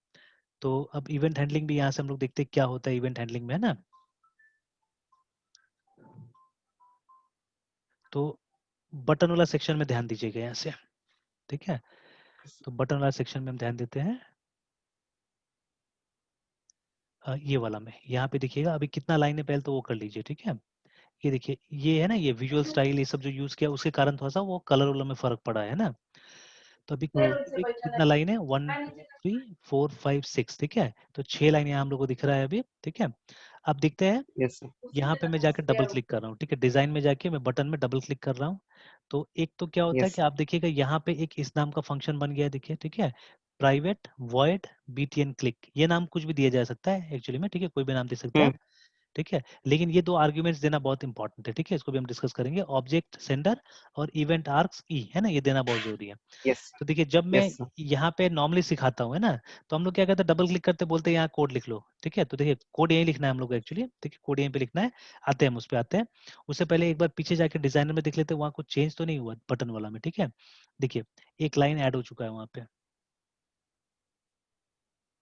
तो अब इवेंट हैंडलिंग भी यहाँ से हम लोग देखते हैं क्या होता है इवेंट हैंडलिंग में, है ना। तो बटन वाला सेक्शन में ध्यान दीजिएगा यहाँ से, ठीक है। तो बटन वाला सेक्शन में हम ध्यान देते हैं, ये वाला में, यहाँ पे देखिएगा अभी कितना लाइन है, पहले तो वो कर लीजिए, ठीक है। ये देखिए, ये है ना, ये विजुअल स्टाइल, ये सब जो यूज किया उसके कारण थोड़ा सा वो कलर वलर में फर्क पड़ा है ना। तो अभी कितना लाइन है, 1 2 3 4 5 6, ठीक है। तो 6 लाइन यहाँ हम लोग को दिख रहा है अभी, ठीक है। अब देखते हैं, यस सर। यहाँ पे मैं जाकर डबल क्लिक कर रहा हूँ, ठीक है, डिजाइन में जाके मैं बटन में डबल क्लिक कर रहा हूँ। तो एक तो क्या होता है यस कि आप देखिएगा यहाँ पे एक इस नाम का फंक्शन बन गया है, देखिए, ठीक है, प्राइवेट वॉइड BTN क्लिक, ये नाम कुछ भी दिया जा सकता है एक्चुअली में, ठीक है, कोई भी नाम दे सकता है, ठीक है। लेकिन ये 2 आर्ग्यूमेंट्स देना बहुत इंपॉर्टेंट है, ठीक है, इसको भी हम डिस्कस करेंगे, ऑब्जेक्ट सेंडर और इवेंट आर्क्स ई, है ना, ये देना बहुत जरूरी है। यस तो देखिए, जब मैं यस सर। यहाँ पे नॉर्मली सिखाता हूँ, है ना, तो हम लोग क्या करते हैं, डबल क्लिक करते बोलते हैं यहाँ कोड लिख लो, ठीक है। तो देखिए, कोड यहीं लिखना है हम लोग को एक्चुअली, ठीक है, कोड यहीं पे लिखना है। आते हैं हम उस पे आते हैं, उससे पहले एक बार पीछे जाके डिजाइनर में देख लेते हैं वहाँ कुछ चेंज तो नहीं हुआ बटन वाला में, ठीक है। देखिए, एक लाइन ऐड हो चुका है वहाँ पे,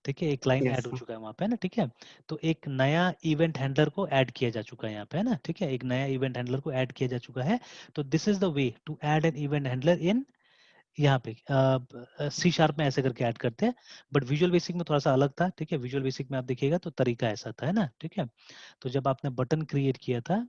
ठीक है, एक लाइन यस ऐड हो सर। चुका है वहाँ पे, है ना, ठीक है। तो एक नया इवेंट हैंडलर को ऐड किया जा चुका है यहाँ पे, है ना, ठीक है, एक नया इवेंट हैंडलर को ऐड किया जा चुका है। तो this is the way to add an event handler in, यहाँ पे C# में ऐसे करके ऐड करते हैं। बट विजुअल बेसिक में थोड़ा सा अलग था, ठीक है, विजुअल बेसिक में आप देखिएगा तो तरीका ऐसा था, है ना, ठीक है। तो जब आपने बटन क्रिएट किया था,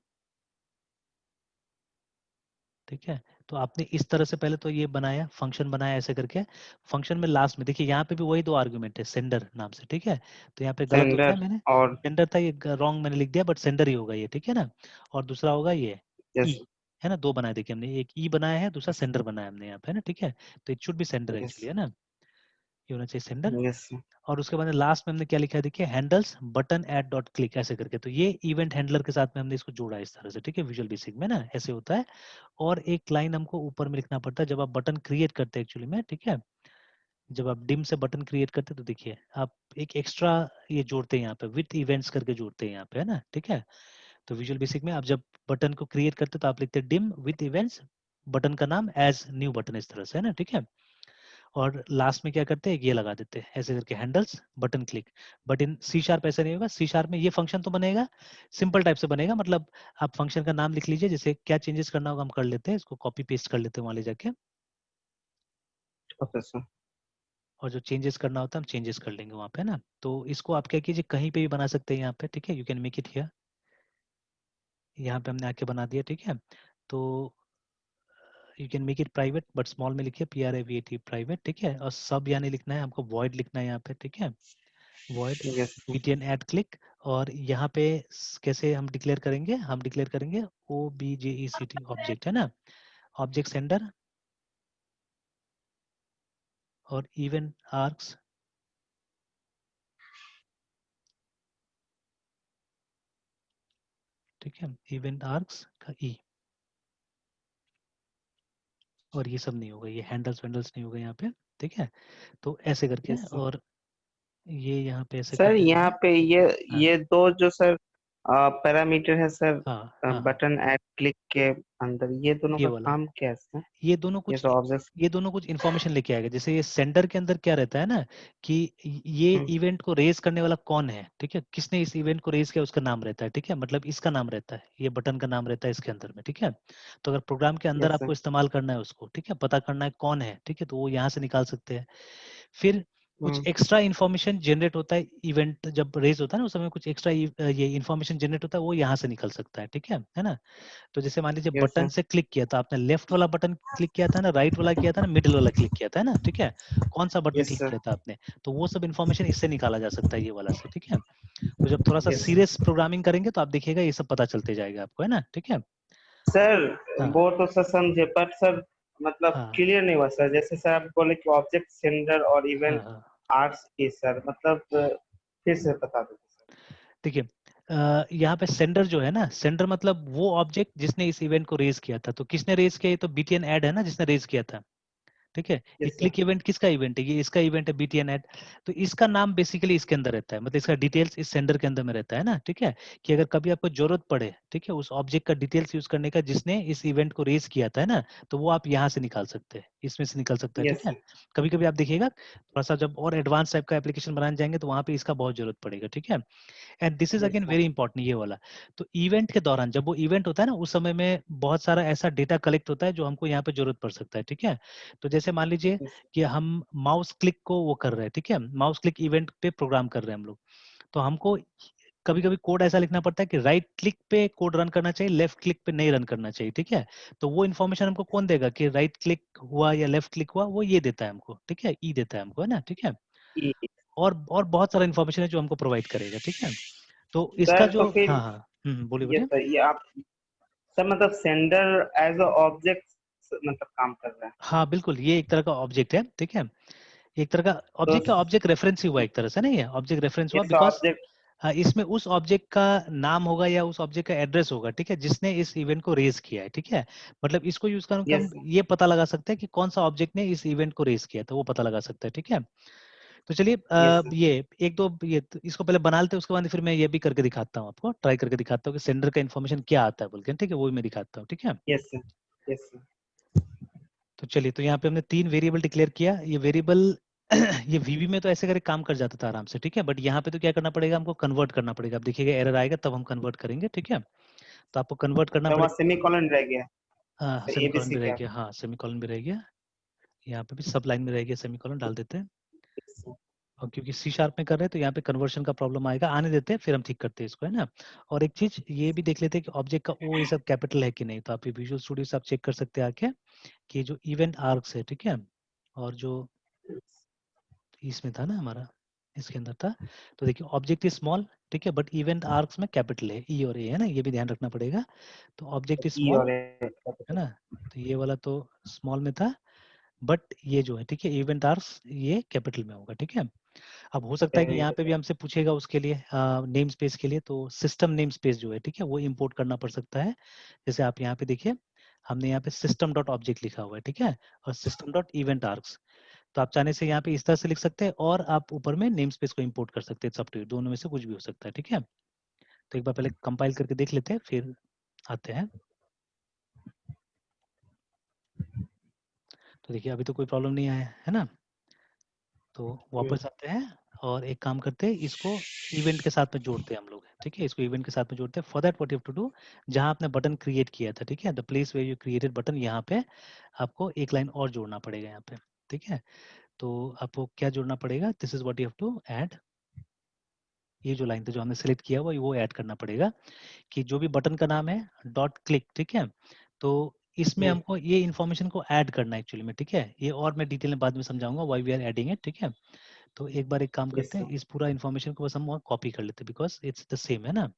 ठीक है, तो आपने इस तरह से पहले तो ये बनाया, फंक्शन बनाया ऐसे करके। फंक्शन में लास्ट में देखिए, यहाँ पे भी वही 2 आर्गुमेंट है, सेंडर नाम से, ठीक है। तो यहाँ पे गलत हो गया, सेंडर मैंने और सेंडर था, ये रॉन्ग मैंने लिख दिया, बट सेंडर ही होगा ये, ठीक है ना। और दूसरा होगा ये ई, यस है ना, 2 बनाए देखिए हमने, एक ई बनाया है, दूसरा यस सेंडर बनाया हमने यहाँ पे, है ना, ठीक है। तो it should be sender yes actually, है ना, ये होना चाहिए सेंडर। यस और उसके बाद लास्ट में हमने क्या लिखा है, देखिए, handles button at dot click ऐसे करके। तो ये इवेंट हैंडलर के साथ में हमने इसको जोड़ा इस तरह से, ठीक है, विजुअल बेसिक में ना ऐसे होता है। और एक लाइन हमको ऊपर में लिखना पड़ता है जब आप बटन क्रिएट करते हैं एक्चुअली में, ठीक है। जब आप डिम से बटन क्रिएट करते हैं तो देखिए, आप एक एक्स्ट्रा ये जोड़ते हैं यहाँ पे, विथ इवेंट्स करके जोड़ते हैं यहाँ पे, है ना, ठीक है। तो विजुअल बेसिक में आप जब बटन को क्रिएट करते हैं तो आप लिखते हैं डिम विथ इवेंट्स, बटन का नाम एज न्यू बटन, इस तरह से, है ना, ठीक है। और लास्ट में क्या करते हैं, ये लगा देते हैं ऐसे करके, handles button click. But in C# ऐसा नहीं होगा, C# में ये फंक्शन तो बनेगा, सिंपल टाइप से बनेगा, मतलब आप फंक्शन का नाम लिख लीजिए, जैसे क्या चेंजेस करना होगा हम कर लेते हैं, इसको कॉपी पेस्ट कर लेते हैं वहां ले जाके, ओके सर। और जो चेंजेस करना होता है हम चेंजेस कर लेंगे वहाँ पे ना। तो इसको आप क्या कीजिए, कहीं पे भी बना सकते हैं यहाँ पे, ठीक है, you can make it here, यहाँ पे हमने आके बना दिया, ठीक है। तो you can make it private, but small में लिखिए, PRIVAT प्राइवेट, ठीक है। और सब यानी लिखना है हमको, वॉइड लिखना है यहाँ पे, ठीक है, void yes BTN at click. और यहाँ पे कैसे हम डिक्लेयर करेंगे, हम डिक्लेयर करेंगे OBJECT ऑब्जेक्ट, है ना, ऑब्जेक्ट सेंडर और इवेंट आर्क्स, ठीक है, इवेंट आर्क्स का ई। और ये सब नहीं होगा, ये हैंडल्स वैंडल्स नहीं होगा यहाँ पे, ठीक है। तो ऐसे करके, यस सर। और ये यहाँ पे ऐसे कर सर देना यहाँ है। पे ये हाँ ये दो जो सर पैरामीटर है सर, हाँ हाँ हाँ, बटन ऐड क्लिक के अंदर, ये दोनों ये का वाला, काम क्या है सर? ये दोनों ये कुछ तो ऑब्जेक्ट। ये दोनों कुछ इन्फॉर्मेशन लेके आएगा। जैसे ये सेंडर के अंदर क्या रहता है ना, कि ये इवेंट को रेज करने वाला कौन है, ठीक है, किसने इस इवेंट को रेज किया उसका नाम रहता है, ठीक है, मतलब इसका नाम रहता है, ये बटन का नाम रहता है इसके अंदर में, ठीक है। तो अगर प्रोग्राम के अंदर यस आपको सर। इस्तेमाल करना है उसको, ठीक है, पता करना है कौन है, ठीक है, तो वो यहाँ से निकाल सकते हैं। फिर कुछ एक्स्ट्रा इन्फॉर्मेशन जनरेट होता है इवेंट जब रेज होता है ना, उस समय कुछ एक्स्ट्रा ये इन्फॉर्मेशन जनरेट होता है, वो यहाँ से निकल सकता है, ठीक है ना। तो जैसे मान लीजिए यस बटन सर। से क्लिक किया था आपने, लेफ्ट वाला बटन क्लिक किया था ना, राइट वाला किया था ना, मिडिल वाला क्लिक किया था ना, ठीक है, कौन सा बटन यस क्लिक सर। किया था आपने, तो वो सब इन्फॉर्मेशन इससे निकाला जा सकता है, ये वाला से, ठीक है। तो जब थोड़ा सा यस सीरियस प्रोग्रामिंग करेंगे तो आप देखिएगा ये सब पता चलते जाएगा आपको, है ना, ठीक है। सर, हाँ वो तो सर समझे, पर सर मतलब हाँ क्लियर नहीं हुआ सर। जैसे सर आप बोले कि ऑब्जेक्ट सेंडर और हाँ इवेंट हाँ। आर्ट्स की सर, मतलब फिर से बता दो सर। देखिए यहाँ पे सेंडर जो है ना, सेंडर मतलब वो ऑब्जेक्ट जिसने इस इवेंट को रेज किया था। तो किसने रेज किया, ये तो बीटीएन ऐड है ना जिसने रेज किया था, ठीक है। ये यस सर। क्लिक इवेंट किसका इवेंट है, ये इसका इवेंट है, बीटीएन ऐड। तो इसका नाम बेसिकली इसके अंदर रहता है, मतलब इसका डिटेल्स इस सेंडर के अंदर में रहता है ना, ठीक है। कि अगर कभी आपको जरूरत पड़े, ठीक है, उस ऑब्जेक्ट का डिटेल्स यूज करने का जिसने इस इवेंट को रेज किया था ना, तो वो आप यहाँ से निकाल सकते हैं, इसमें से निकल सकता है, ठीक यस है। सर। कभी कभी आप देखिएगा थोड़ा सा जब और एडवांस टाइप का एप्लीकेशन बनाने जाएंगे तो वहाँ पे इसका बहुत जरूरत पड़ेगा, ठीक है। And this is yes again sir. Very important, ये वाला। तो इवेंट के दौरान जब वो इवेंट होता है ना, उस समय में बहुत सारा ऐसा डेटा कलेक्ट होता है जो हमको यहाँ पे जरूरत पड़ सकता है, ठीक है। तो जैसे मान लीजिए कि हम माउस क्लिक को वो कर रहे हैं, ठीक है, माउस क्लिक इवेंट पे प्रोग्राम कर रहे हैं हम लोग। तो हमको कभी कभी कोड ऐसा लिखना पड़ता है कि राइट क्लिक पे कोड रन करना चाहिए, लेफ्ट क्लिक पे नहीं रन करना चाहिए, ठीक है। तो वो इन्फॉर्मेशन हमको कौन देगा कि राइट क्लिक हुआ या लेफ्ट क्लिक हुआ, वो ये देता है हमको, ठीक है, ई देता है हमको, है ना, ठीक है। और बहुत सारा इन्फॉर्मेशन है जो हमको प्रोवाइड करेगा, ठीक है। तो इसका सर तो जो फिर हाँ हाँ बोलिए ये बोलिए। सर, ये आप सर मतलब सेंडर एज अ ऑब्जेक्ट मतलब काम कर रहा है। हाँ बिल्कुल, ये एक तरह का ऑब्जेक्ट है, ठीक है। एक तरह का तो ऑब्जेक्ट रेफरेंस ही हुआ एक तरह से ना, ये ऑब्जेक्ट रेफरेंस हुआ इस बिकॉज ऑब्जेक्ट। इसमें उस ऑब्जेक्ट का नाम होगा या उस ऑब्जेक्ट का एड्रेस होगा, ठीक है, जिसने इस इवेंट को रेज किया है, ठीक है। मतलब इसको यूज करके यस हम सर। ये पता लगा सकते हैं कि कौन सा ऑब्जेक्ट ने इस इवेंट को रेज किया था, वो पता लगा सकते हैं, ठीक है। तो चलिए यस सर। ये एक दो ये तो इसको पहले बना लेते हैं, उसके बाद फिर मैं ये भी करके दिखाता हूँ आपको, ट्राई करके दिखाता हूँ कि सेंडर का इन्फॉर्मेशन क्या आता है बोल के, ठीक है, वो भी मैं दिखाता हूँ, ठीक है। Yes sir. Yes sir. तो चलिए, तो यहाँ पे हमने 3 वेरिएबल डिक्लेयर किया। ये वेरिएबल ये वीबी में तो ऐसे करके काम कर जाता था आराम से, ठीक है, बट यहाँ पे तो क्या करना पड़ेगा, हमको कन्वर्ट करना पड़ेगा। अब देखिएगा एरर आएगा तब हम कन्वर्ट करेंगे, ठीक है। तो आपको कन्वर्ट करना तो वहाँ पड़ेगा। सेमीकोलन रह गया। हाँ, तो सेमीकोलन एबीसी भी रह क्या। गया, हाँ सेमीकोलन भी रह गया। यहाँ पे भी सब लाइन में रह गया, सेमीकोलन डाल देते हैं। Yes sir. और क्योंकि सी शार्प में कर रहे हैं तो यहाँ पे कन्वर्शन का प्रॉब्लम आएगा, आने देते हैं, फिर हम ठीक करते हैं इसको, है ना। और एक चीज ये भी देख लेते हैं कि ऑब्जेक्ट का ओ ये सब कैपिटल है कि नहीं। तो आप ये विजुअल स्टूडियो से आप चेक कर सकते हैं आके कि जो इवेंट आर्क्स है, ठीक है, और जो इसमें था ना हमारा, इसके अंदर था। तो देखिए ऑब्जेक्ट इज स्मॉल, ठीक है, बट इवेंट आर्क्स में कैपिटल है, ई और ए, है ना, ये भी ध्यान रखना पड़ेगा। तो ऑब्जेक्ट इज ई स्मॉल, और है ना, तो ये वाला तो स्मॉल में था, बट ये जो है, ठीक है, इवेंट आर्क्स ये कैपिटल में होगा, ठीक है। अब हो सकता है कि यहाँ पे भी हमसे पूछेगा उसके लिए नेम स्पेस के लिए, तो सिस्टम नेम स्पेस जो है, ठीक है, वो इंपोर्ट करना पड़ सकता है। जैसे आप यहाँ पे देखिए, हमने यहाँ पे सिस्टम डॉट ऑब्जेक्ट लिखा हुआ है, ठीक है, और सिस्टम डॉट इवेंट आर्क्स। तो आप चाहने से यहाँ पे इस तरह से लिख सकते हैं, और आप ऊपर में नेम स्पेस को इंपोर्ट कर सकते हैं, सब टू दोनों में से कुछ भी हो सकता है, ठीक है। तो एक बार पहले कंपाइल करके देख लेते हैं, फिर आते हैं। तो देखिए अभी तो कोई प्रॉब्लम नहीं आया है ना। तो वापस आते हैं और एक काम करते हैं, इसको इवेंट के साथ में जोड़ते हैं हम लोग, ठीक है, इसको इवेंट के साथ में जोड़ते हैं। For that what you have to do, जहां आपने बटन क्रिएट किया था, ठीक है, the place where you created button, यहाँ पे आपको एक लाइन और जोड़ना पड़ेगा यहाँ पे, ठीक है। तो आपको क्या जोड़ना पड़ेगा, this is what you have to add. ये जो लाइन था जो हमने सेलेक्ट किया हुआ वो ऐड करना पड़ेगा, कि जो भी बटन का नाम है डॉट क्लिक, ठीक है। तो इसमें हमको ये इन्फॉर्मेशन को ऐड करना है एक्चुअली में, ठीक है। ये और मैं डिटेल में बाद में समझाऊंगा why we are adding it, ठीक है। तो एक बार एक काम यस करते हैं, सर। इस पूरा इन्फॉर्मेशन को बस हम कॉपी कर लेते हैं, बिकॉज इट्स द सेम, है ना।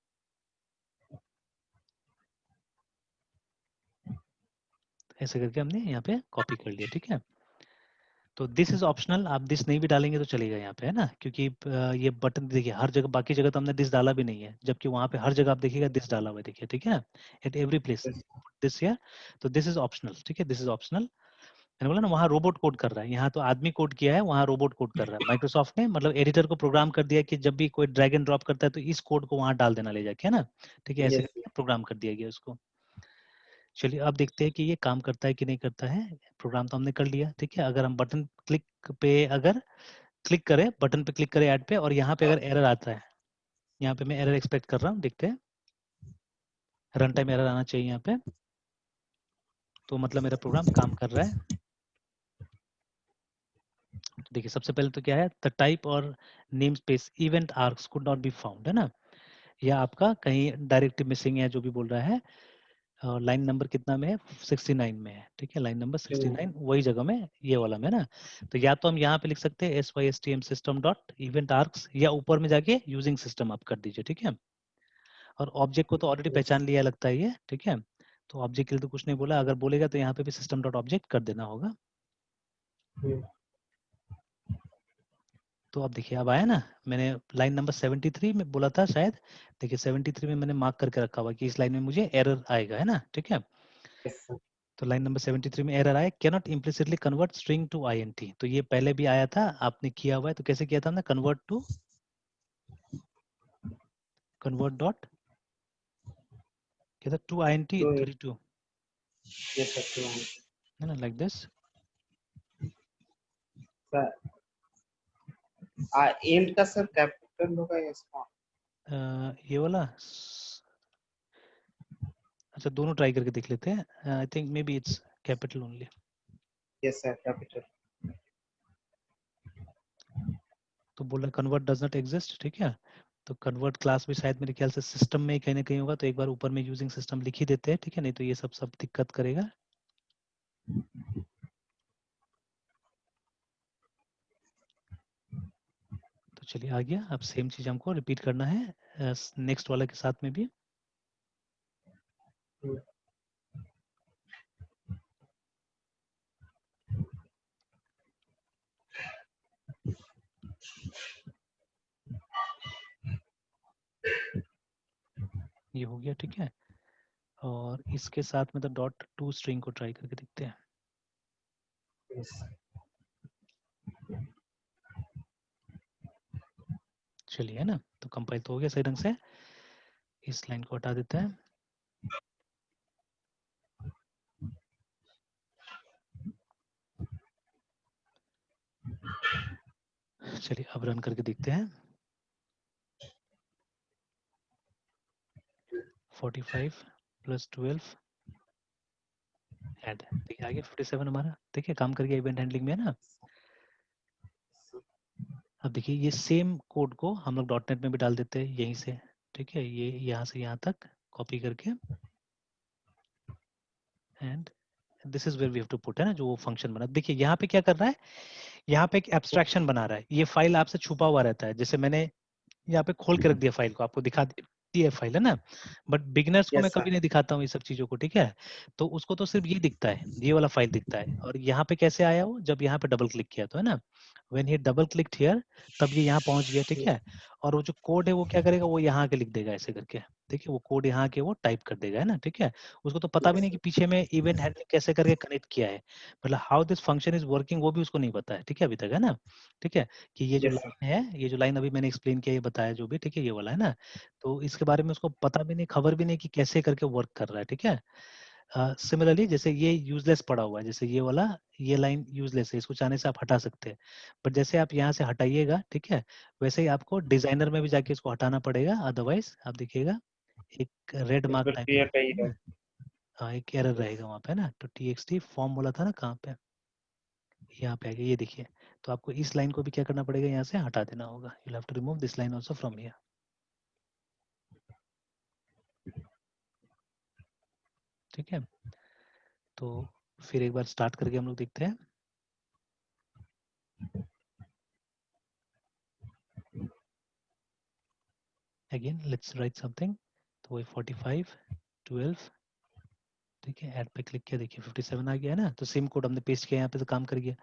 ऐसे करके हमने यहाँ पे कॉपी कर लिया, ठीक है। तो दिस इज ऑप्शनल, आप दिस नहीं भी डालेंगे तो चलेगा यहाँ पे, है ना, क्योंकि ये बटन देखिए हर जगह, बाकी जगह तो हमने दिस डाला भी नहीं है, जबकि वहाँ पे हर जगह आप देखिएगा दिस डाला हुआ है, देखिए, ठीक है, at every place this here. तो दिस इज ऑप्शनल, ठीक है, दिस इज ऑप्शनल। मैंने बोला ना वहाँ रोबोट कोड कर रहा है, यहाँ तो आदमी कोड किया है, वहाँ रोबोट कोड कर रहा है। माइक्रोसॉफ्ट ने मतलब एडिटर को प्रोग्राम कर दिया कि जब भी कोई ड्रैग एंड ड्रॉप करता है तो इस कोड को वहाँ डाल देना ले जाके, है ना, ठीक है, ऐसे यस करके प्रोग्राम कर दिया गया उसको। चलिए अब देखते हैं कि ये काम करता है कि नहीं करता है। प्रोग्राम तो हमने कर लिया, ठीक है। अगर हम बटन क्लिक पे अगर क्लिक करें, बटन पे क्लिक करें ऐड पे, और यहाँ पे अगर एरर आता है, यहाँ पे मैं एरर एक्सपेक्ट कर रहा हूँ, देखते हैं। रन टाइम एरर आना चाहिए यहाँ पे, तो मतलब मेरा प्रोग्राम काम कर रहा है। देखिए सबसे पहले तो क्या है, द टाइप और name space event arcs could not be found, है ना, या आपका कहीं डायरेक्टली मिसिंग है जो भी बोल रहा है। लाइन नंबर कितना में है, 69 में है, ठीक है, लाइन नंबर 69 वही जगह में ये वाला में ना। तो या तो हम यहाँ पे लिख सकते हैं systm system dot event arcs, या ऊपर में जाके यूजिंग सिस्टम आप कर दीजिए, ठीक है। और ऑब्जेक्ट को तो ऑलरेडी पहचान लिया लगता है ये, ठीक है, तो ऑब्जेक्ट के लिए तो कुछ नहीं बोला, अगर बोलेगा तो यहाँ पे भी सिस्टम डॉट ऑब्जेक्ट कर देना होगा। तो अब देखिए अब आया ना, मैंने लाइन नंबर 73 में बोला था शायद, देखिए 73 में मैंने मार्क करके रखा हुआ कि इस लाइन में मुझे एरर आएगा, है ना, ठीक है। तो लाइन नंबर 73 में एरर आया, can not implicitly convert string to INT. तो ये पहले भी आया था, आपने किया हुआ है, तो कैसे किया था हमने, कन्वर्ट टू, कन्वर्ट डॉट क्या था, टू आईएनटी 32, है ना, लाइक दिस। एंड का सर कैपिटल होगा या स्मॉल? ये वाला अच्छा दोनों ट्राई करके देख लेते हैं, I think may be it's capital only. Yes sir, capital. तो बोल रहा कन्वर्ट डज नॉट एग्जिस्ट, ठीक है, तो कन्वर्ट क्लास भी शायद मेरे ख्याल से सिस्टम में कहीं ना कहीं होगा, तो एक बार ऊपर में यूजिंग सिस्टम लिख ही देते हैं, ठीक है, नहीं तो ये सब दिक्कत करेगा। तो चलिए आ गया, अब सेम चीज हमको रिपीट करना है नेक्स्ट वाला के साथ में भी। ये हो गया, ठीक है, और इसके साथ में तो डॉट टू स्ट्रिंग को ट्राई करके देखते हैं। चलिए, है ना, तो कंपाइल तो हो गया सही ढंग से, इस लाइन को हटा देते हैं। चलिए अब रन करके देखते हैं। 45 प्लस 12 ऐड, देखिए आ गया 57 हमारा, देखिए काम कर गया इवेंट हैंडलिंग में, है ना। अब देखिए ये सेम कोड को हम लोग डॉट नेट में भी डाल देते हैं यहीं से, ठीक है, ये यहाँ से यहाँ तक कॉपी करके, and this is where we have to put, है ना, जो वो फंक्शन बना। देखिए यहाँ पे क्या कर रहा है, यहाँ पे एक एब्स्ट्रैक्शन बना रहा है, ये फाइल आपसे छुपा हुआ रहता है, जैसे मैंने यहाँ पे खोल के रख दिया फाइल को, आपको दिखा दी है फाइल, है ना, बट बिगिनर्स को मैं यस कभी सर। नहीं दिखाता हूँ ये सब चीजों को, ठीक है, तो उसको तो सिर्फ ये दिखता है, ये वाला फाइल दिखता है। और यहाँ पे कैसे आया वो, जब यहाँ पे डबल क्लिक किया तो, है ना, when he double click here, तब ये यहाँ पहुंच गया, ठीक है। और वो जो कोड है वो क्या करेगा, वो यहाँ के लिख देगा ऐसे करके, ठीक है, वो कोड यहाँ के वो टाइप कर देगा, है ना, ठीक है। उसको तो पता भी नहीं कि पीछे में इवेंट हैंडलिंग कैसे करके कनेक्ट किया है, मतलब how this function is working वो भी उसको नहीं पता है, ठीक है, अभी तक, है ना, ठीक है, कि ये जो यस सर। लाइन है, ये जो लाइन अभी मैंने एक्सप्लेन किया, ये बताया जो भी, ठीक है, ये वाला, है ना, तो इसके बारे में उसको पता भी नहीं, खबर भी नहीं कि कैसे करके वर्क कर रहा है, ठीक है। सिमिलरली जैसे ये यूजलेस पड़ा हुआ है, जैसे ये वाला, ये लाइन यूजलेस है, इसको चाहने से आप हटा सकते हैं, बट जैसे आप यहाँ से हटाइएगा, ठीक है, वैसे ही आपको डिजाइनर में भी जाके इसको हटाना पड़ेगा, अदरवाइज आप देखिएगा एक रेड मार्क टाइप का, क्रिएट है है। ना, हाँ एक एरर रहेगा वहाँ पे, है ना। तो txt फॉर्म बोला था ना, कहाँ पे, यहाँ पे आ गया, ये देखिए। तो आपको इस लाइन को भी क्या करना पड़ेगा, यहाँ से हटा देना होगा, you have to remove this line also from here, ठीक है। तो फिर एक बार स्टार्ट करके हम लोग देखते हैं। अगेन लेट्स राइट समथिंग, तो वही 45 12, ठीक है, ऐड पे क्लिक किया, देखिए 57 आ गया, है ना, तो सेम कोड हमने पेस्ट किया यहाँ पे, तो काम कर गया,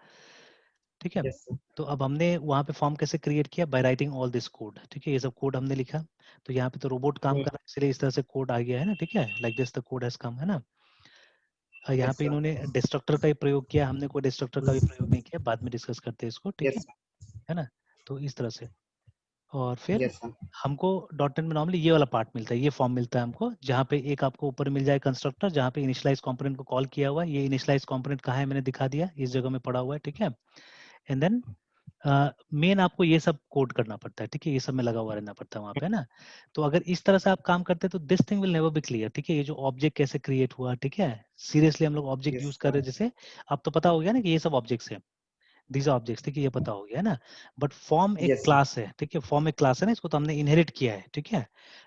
ठीक है। Yes sir. तो अब हमने वहाँ पे फॉर्म कैसे क्रिएट किया, by writing all this code, ठीक है, ये सब कोड हमने लिखा। तो यहाँ पे तो रोबोट काम कर रहा है, इसलिए इस तरह से कोड आ गया, है ना, ठीक है, like this the code has come, है ना। यहाँ यस पे सर। इन्होंने डिस्ट्रक्टर का ही प्रयोग किया, हमने कोई डिस्ट्रक्टर का भी प्रयोग नहीं किया, बाद में डिस्कस करते हैं इसको, ठीक यस है ना। तो इस तरह से, और फिर यस सर। हमको डॉट नेट में नॉर्मली ये वाला पार्ट मिलता है, ये फॉर्म मिलता है हमको, जहाँ पे एक आपको ऊपर मिल जाए कंस्ट्रक्टर, जहाँ पे इनिशियलाइज कंपोनेंट को कॉल किया हुआ है, ये इनिशियलाइज कंपोनेंट कहाँ है मैंने दिखा दिया, इस जगह में पड़ा हुआ है, ठीक है। एंड देन मेन आपको ये सब कोड करना पड़ता है, ठीक है, ये सब में लगा हुआ रहना पड़ता है वहाँ पे, है ना। तो अगर इस तरह से आप काम करते हैं तो this thing will never be clear, ठीक है, ये जो ऑब्जेक्ट कैसे क्रिएट हुआ, ठीक है, सीरियसली हम लोग ऑब्जेक्ट यस यूज कर सर। रहे हैं, जैसे अब तो पता हो गया ना कि ये सब ऑब्जेक्ट्स है, these are objects, ठीक है, ये पता हो गया है ना. बट फॉर्म एक yes sir. क्लास है, ठीक है, फॉर्म एक क्लास है ना, इसको तो हमने इनहेरिट किया है, ठीक है.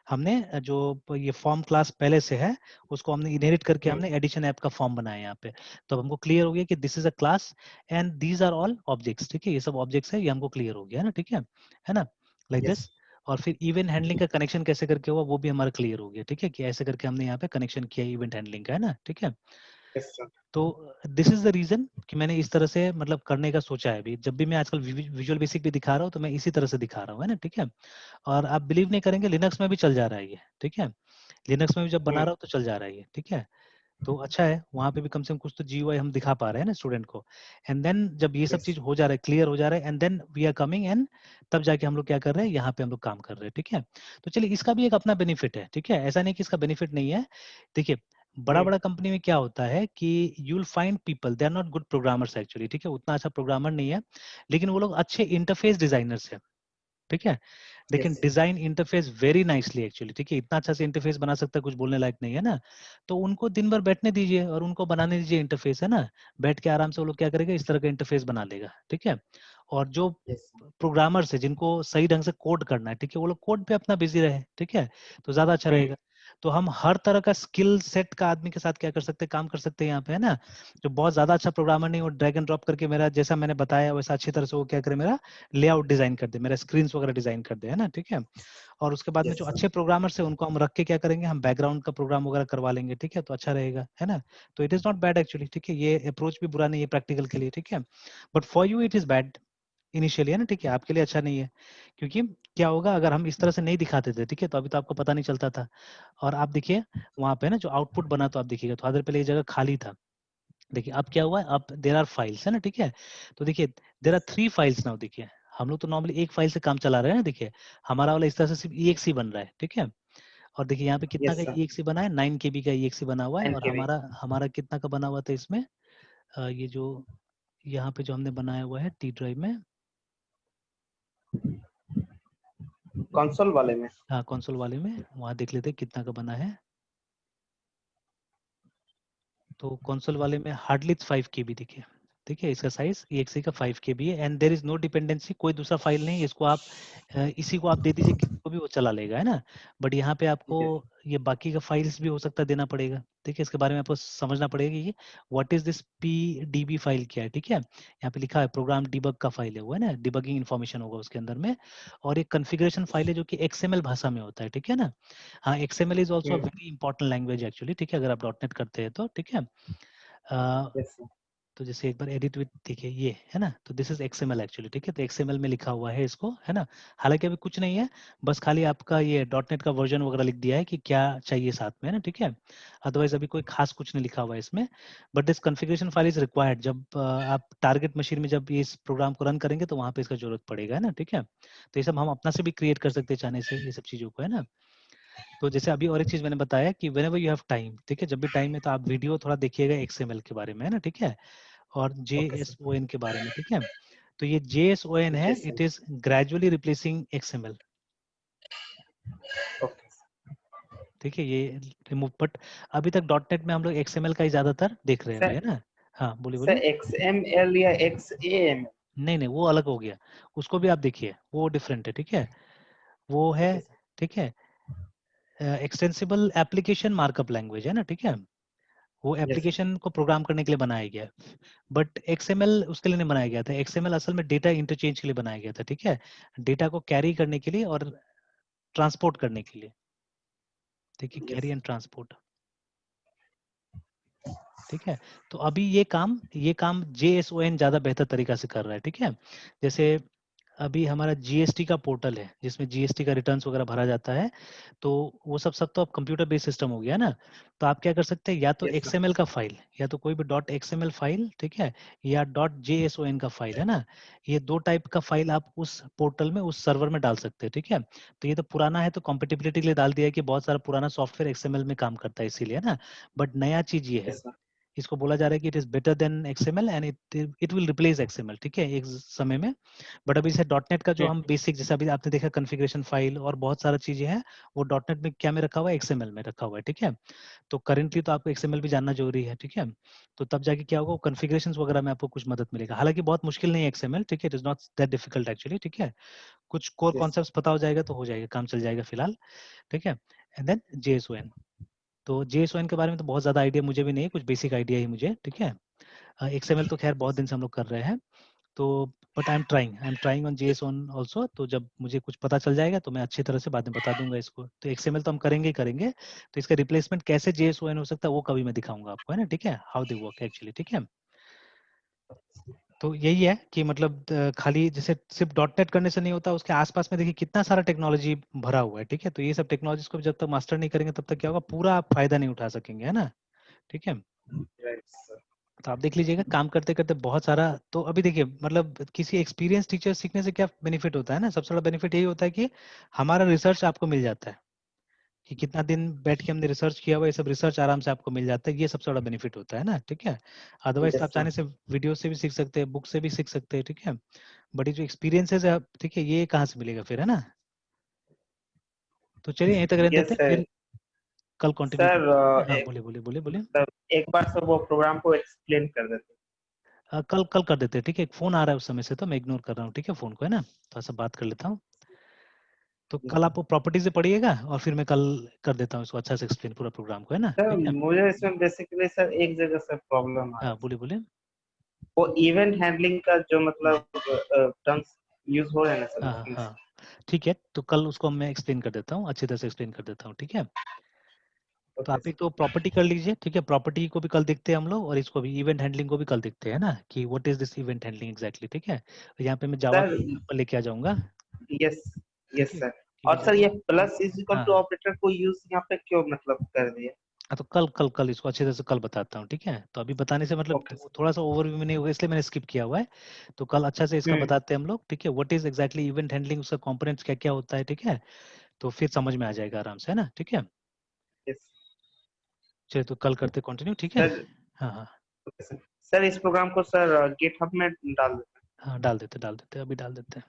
हमने जो ये फॉर्म क्लास पहले से है उसको हमने इनहेरिट करके हमने एडिशन ऐप का फॉर्म बनाया यहाँ पे. तो अब हमको क्लियर हो गया कि this is a class and these are all objects, ठीक है, ये सब ऑब्जेक्ट्स है, ये हमको क्लियर हो गया है ना, ठीक है ना, लाइक yes दिस. और फिर इवेंट हैंडलिंग का कनेक्शन कैसे करके हुआ वो भी हमारा क्लियर हो गया, ठीक है, कि ऐसे करके हमने यहाँ पे कनेक्शन किया इवेंट हैंडलिंग का, है ना, ठीक है. yes sir. तो दिस इज द रीजन कि मैंने इस तरह से मतलब करने का सोचा है. अभी जब भी मैं आजकल विजुअल बेसिक भी दिखा रहा हूँ तो मैं इसी तरह से दिखा रहा हूँ, है ना, ठीक है. और आप बिलीव नहीं करेंगे, लिनक्स में भी चल जा रहा है ये, ठीक है. लिनक्स में भी जब बना रहा हूँ तो चल जा रहा है ये, ठीक है. तो अच्छा है, वहां पे भी कम से कम कुछ तो जीयूआई हम दिखा पा रहे हैं ना स्टूडेंट को. एंड देन जब ये सब yes चीज हो जा रहा है, क्लियर हो जा रहा है, and then we are coming and तब जाके हम लोग क्या कर रहे हैं, यहाँ पे हम लोग काम कर रहे हैं, ठीक है. तो चलिए, इसका भी एक अपना बेनिफिट है, ठीक है, ऐसा नहीं कि इसका बेनिफिट नहीं है. देखिए, बड़ा बड़ा कंपनी में क्या होता है कि you will find people they are not good programmers actually, ठीक है, उतना अच्छा प्रोग्रामर नहीं है, लेकिन वो लोग अच्छे इंटरफेस डिजाइनर्स है, ठीक है. They can yes design interface very nicely actually, ठीक है, इतना अच्छा से इंटरफेस बना सकता है, कुछ बोलने लायक नहीं है ना. तो उनको दिन भर बैठने दीजिए और उनको बनाने दीजिए इंटरफेस, है ना. बैठ के आराम से वो लोग क्या करेगा, इस तरह का इंटरफेस बना लेगा, ठीक है. और जो yes प्रोग्रामर्स है जिनको सही ढंग से कोड करना है, ठीक है, वो लोग कोड पे अपना बिजी रहे, ठीक है, तो ज्यादा अच्छा रहेगा. तो हम हर तरह का स्किल सेट का आदमी के साथ क्या कर सकते हैं, काम कर सकते हैं यहाँ पे, है ना. जो बहुत ज्यादा अच्छा प्रोग्रामर नहीं, वो ड्रैग एंड ड्रॉप करके मेरा जैसा मैंने बताया वैसा अच्छी तरह से वो क्या करे, मेरा लेआउट डिजाइन कर दे, मेरा स्क्रीन वगैरह डिजाइन कर दे, है ना, ठीक है. और उसके बाद में yes जो sir. अच्छे प्रोग्रामर्स है उनको हम रख के क्या करेंगे, हम बैकग्राउंड का प्रोग्राम वगैरह करवा लेंगे, ठीक है, तो अच्छा रहेगा, है ना. तो it is not bad actually, ठीक है, ये अप्रोच भी बुरा नहीं है प्रैक्टिकल के लिए, ठीक है. But for you it is bad initially, है ना, ठीक है, आपके लिए अच्छा नहीं है. क्योंकि क्या होगा अगर हम इस तरह से नहीं दिखाते थे, ठीक है, तो अभी तो आपको पता नहीं चलता था. और आप देखिए वहां पे ना जो आउटपुट बना, तो आप देखिएगा थोड़ा देर पहले ये जगह खाली था. देखिए अब क्या हुआ है, अब देर आर फाइल्स, है ना, ठीक है. तो देखिए देर आर 3 फाइल्स नाउ. देखिए हम लोग तो नॉर्मली एक फाइल से काम चला रहे हैं ना, देखिए हमारा वाला इस तरह से सिर्फ EXE बन रहा है, ठीक है. और देखिए यहाँ पे कितना yes का sir. EXE बना है, 9 KB का EXE बना हुआ है. 9 और KB. हमारा हमारा कितना का बना हुआ था इसमें, ये जो यहाँ पे जो हमने बनाया हुआ है T ड्राइव में, कंसोल वाले में. हाँ कंसोल वाले में, वहाँ देख लेते हैं कितना का बना है. तो कंसोल वाले में हार्डली 5 KB दिखे, ठीक है, इसका साइज EXE का 5 KB है. And there is no dependency, कोई दूसरा फाइल नहीं, इसको आप इसी को आप दे दीजिए किसी को भी, वो चला लेगा, है ना. बट यहाँ पे आपको yes ये बाकी का फाइल्स भी हो सकता है देना पड़ेगा, ठीक है. इसके बारे में आपको समझना पड़ेगा कि what is this PDB file क्या है, ठीक है. यहाँ पे लिखा है प्रोग्राम डिबग का फाइल है वो, है ना, डिबगिंग इन्फॉर्मेशन होगा उसके अंदर में. और एक कॉन्फ़िगरेशन फाइल है जो कि XML भाषा में होता है, ठीक है ना. हाँ, XML is also very important language actually, ठीक है, अगर आप डॉट नेट करते हैं तो, ठीक है. yes sir. तो जैसे एक बार एडिट विद देखिए ये है ना, तो दिस इज XML एक्चुअली, ठीक है. तो XML में लिखा हुआ है इसको, है ना. हालांकि अभी कुछ नहीं है, बस खाली आपका ये डॉट नेट का वर्जन वगैरह लिख दिया है कि क्या चाहिए साथ में, है ना, ठीक है. अदरवाइज अभी कोई खास कुछ नहीं लिखा हुआ है इसमें. But this configuration file is required, जब आप टारगेट मशीन में जब इस प्रोग्राम को रन करेंगे तो वहाँ पे इसका जरूरत पड़ेगा, है ना, ठीक है. तो ये सब हम अपना से भी क्रिएट कर सकते हैं चाहने से ये सब चीजों को, है ना. तो जैसे अभी और एक चीज मैंने बताया कि व्हेनेवर यू हैव टाइम, ठीक है, जब भी टाइम है तो आप वीडियो थोड़ा देखिएगा XML के बारे में, है ना, ठीक है. और okay sir. JSON के बारे में, ठीक है. तो ये JSON है, yes sir. It is gradually replacing XML, okay ठीक है. ये रिमूव, बट अभी तक डॉट नेट में हम लोग XML का ही ज्यादातर देख रहे हैं अभी, sir. है ना. हाँ बोलिए सर बोलिए. XML या XAML. नहीं नहीं, वो अलग हो गया, उसको भी आप देखिए, वो डिफरेंट है, ठीक है. वो है, ओके सर. ठीक है, एक्सटेंसिबल एप्लीकेशन मार्कअप लैंग्वेज, है ना, ठीक है. वो यस सर. एप्लीकेशन को प्रोग्राम करने के लिए बनाया गया है. बट XML उसके लिए नहीं बनाया गया था. XML असल में डेटा इंटरचेंज के लिए बनाया गया था, ठीक है, डेटा को कैरी करने के लिए और ट्रांसपोर्ट करने के लिए, ठीक है, यस कैरी एंड ट्रांसपोर्ट, ठीक है. तो अभी ये काम JSON ज्यादा बेहतर तरीका से कर रहा है, ठीक है. जैसे अभी हमारा GST का पोर्टल है जिसमें GST का रिटर्न्स वगैरह भरा जाता है, तो वो सब तो अब कंप्यूटर बेस्ड सिस्टम हो गया ना. तो आप क्या कर सकते हैं, या तो यस सर. XML का फाइल, या तो कोई भी .XML फाइल, ठीक है, या .JSON का फाइल, है ना. ये दो टाइप का फाइल आप उस पोर्टल में उस सर्वर में डाल सकते हैं, ठीक है. तो ये तो पुराना है तो कॉम्पेटिबिलिटी के लिए डाल दिया है कि बहुत सारा पुराना सॉफ्टवेयर XML में काम करता है इसीलिए, है ना. बट नया चीज ये है, यस सर. इसको बोला जा रहा है कि it is better than XML and it will replace XML, ठीक है, एक समय में। बट अभी से .NET का जो हम बेसिक, जैसे अभी आपने देखा कॉन्फ़िगरेशन फाइल और बहुत सारा चीजें हैं, वो .NET में क्या में रखा हुआ है, XML में रखा हुआ है, ठीक है। तो करेंटली तो आपको XML भी जानना जरूरी है, ठीक है। तो तब जाके क्या होगा, कॉन्फ़िगरेशंस वगैरह में आपको कुछ मदद मिलेगा। हालांकि बहुत मुश्किल नहीं है XML, ठीक है, it is not that difficult actually, ठीक है। कुछ कोर कॉन्सेप्ट्स पता हो जाएगा तो हो जाएगा, काम चल जाएगा फिलहाल, ठीक है। And then JSON। तो JSON के बारे में तो बहुत ज़्यादा आइडिया मुझे भी नहीं है, कुछ बेसिक आइडिया ही मुझे, ठीक है। XML तो खैर बहुत दिन से हम लोग कर रहे हैं, तो but I am trying on JSON also. तो जब मुझे कुछ पता चल जाएगा तो मैं अच्छी तरह से बाद में बता दूंगा इसको। तो XML तो हम करेंगे ही करेंगे, तो इसका रिप्लेसमेंट कैसे JSON हो सकता है वो कभी मैं दिखाऊंगा आपको, है ना, ठीक है, हाउ दे वर्क एक्चुअली, ठीक है। तो यही है कि मतलब खाली जैसे सिर्फ .NET करने से नहीं होता, उसके आसपास में देखिए कितना सारा टेक्नोलॉजी भरा हुआ है, ठीक है। तो ये सब टेक्नोलॉजीज को जब तक मास्टर नहीं करेंगे तब तक क्या होगा, पूरा आप फायदा नहीं उठा सकेंगे, है ना, ठीक है। तो आप देख लीजिएगा काम करते करते बहुत सारा। तो अभी देखिए मतलब किसी एक्सपीरियंस टीचर सीखने से क्या बेनिफिट होता है ना, सबसे बड़ा बेनिफिट यही होता है कि हमारा रिसर्च आपको मिल जाता है, कि कितना दिन बैठ के हमने रिसर्च किया हुआ, ये सब रिसर्च आराम से आपको मिल जाता है, ये सबसे बड़ा बेनिफिट होता है ना, ठीक है। अदरवाइज तो आप चाहने से वीडियो से भी सीख सकते हैं, बुक से भी सीख सकते हैं, ठीक है। बट ये जो एक्सपीरियंसेस है, ठीक है, ये कहाँ से मिलेगा फिर, है ना। तो चलिए यहीं तक रहने देते हैं, फिर कल कंटिन्यू सर करते हैं। हाँ बोलिए बोलिए बोलिए बोलिए। मतलब एक बार सर वो प्रोग्राम को एक्सप्लेन कर देते। कल कल कर देते हैं, ठीक है। एक फोन आ रहा है उस समय से, तो मैं इग्नोर कर रहा हूँ, ठीक है, फोन को, है ना, थोड़ा सा बात कर लेता हूँ। तो कल आप वो प्रॉपर्टी से पढ़िएगा और फिर मैं कल कर देता हूँ इसको अच्छा से एक्सप्लेन पूरा प्रोग्राम को, है ना, सर ठीक है। मुझे इसमें बेसिकली सर एक जगह से प्रॉब्लम आ रहा हाँ है। बोलिए बोलिए। वो इवेंट हैंडलिंग का जो मतलब टर्म्स यूज हो रहे हैं ना सर, हाँ हाँ हाँ, ठीक है, तो कल उसको मैं एक्सप्लेन कर देता हूँ, अच्छी तरह से एक्सप्लेन कर देता हूँ, ठीक है। तो ओके आप एक तो प्रॉपर्टी कर लीजिए, ठीक है, प्रॉपर्टी को भी कल देखते हैं हम लोग, और इसको भी इवेंट हैंडलिंग को भी कल देखते हैं ना, कि what is this event handling exactly, ठीक है। यहाँ पे मैं जावा सर। को लेके आ जाऊंगा, यस ठीक यस है, सर। क्योंकि और सर ये जावा, प्लस इज इक्वल हाँ टू हाँ ऑपरेटर को यूज यहाँ पे क्यों मतलब कर दिया? हाँ, तो कल कल कल इसको अच्छे तरह से कल बताता हूँ, ठीक है। तो अभी बताने से मतलब ओके सर। थोड़ा सा ओवरव्यू में नहीं होगा, इसलिए मैंने स्किप किया हुआ है। तो कल अच्छा से इसका हम्म। बताते हैं हम लोग, ठीक है, what is exactly event handling, उसका कंपोनेंट्स क्या क्या होता है, ठीक है। तो फिर समझ में आ जाएगा आराम से, है ना, ठीक है। यस चलिए तो कल करते कंटिन्यू, ठीक है। सर। हाँ हाँ ओके सर। सर इस प्रोग्राम को सर गिटहब में डाल देते हाँ, डाल देते अभी डाल देते हैं।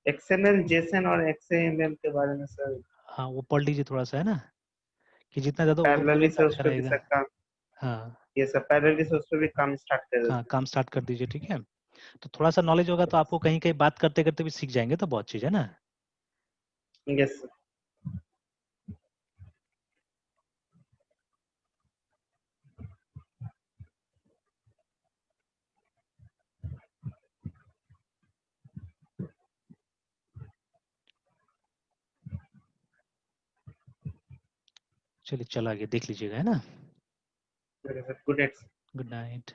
हैं। XML जेसन और XAML के बारे में सर हाँ वो पढ़ लीजिए थोड़ा सा, है ना, कि जितना ज्यादा ओवरव्यू पैरेलली रहेगा से उस अच्छा पर भी रहेगा। सर काम। हाँ ये सर पैरेलली से उस पर भी काम स्टार्ट कर हाँ, देते काम स्टार्ट कर दीजिए, ठीक है। तो थोड़ा सा नॉलेज होगा तो आपको कहीं कहीं बात करते करते भी सीख जाएंगे, तो बहुत चीज है ना। हैं। Yes sir. चलिए चला गया, देख लीजिएगा, है ना। Good night. Good night.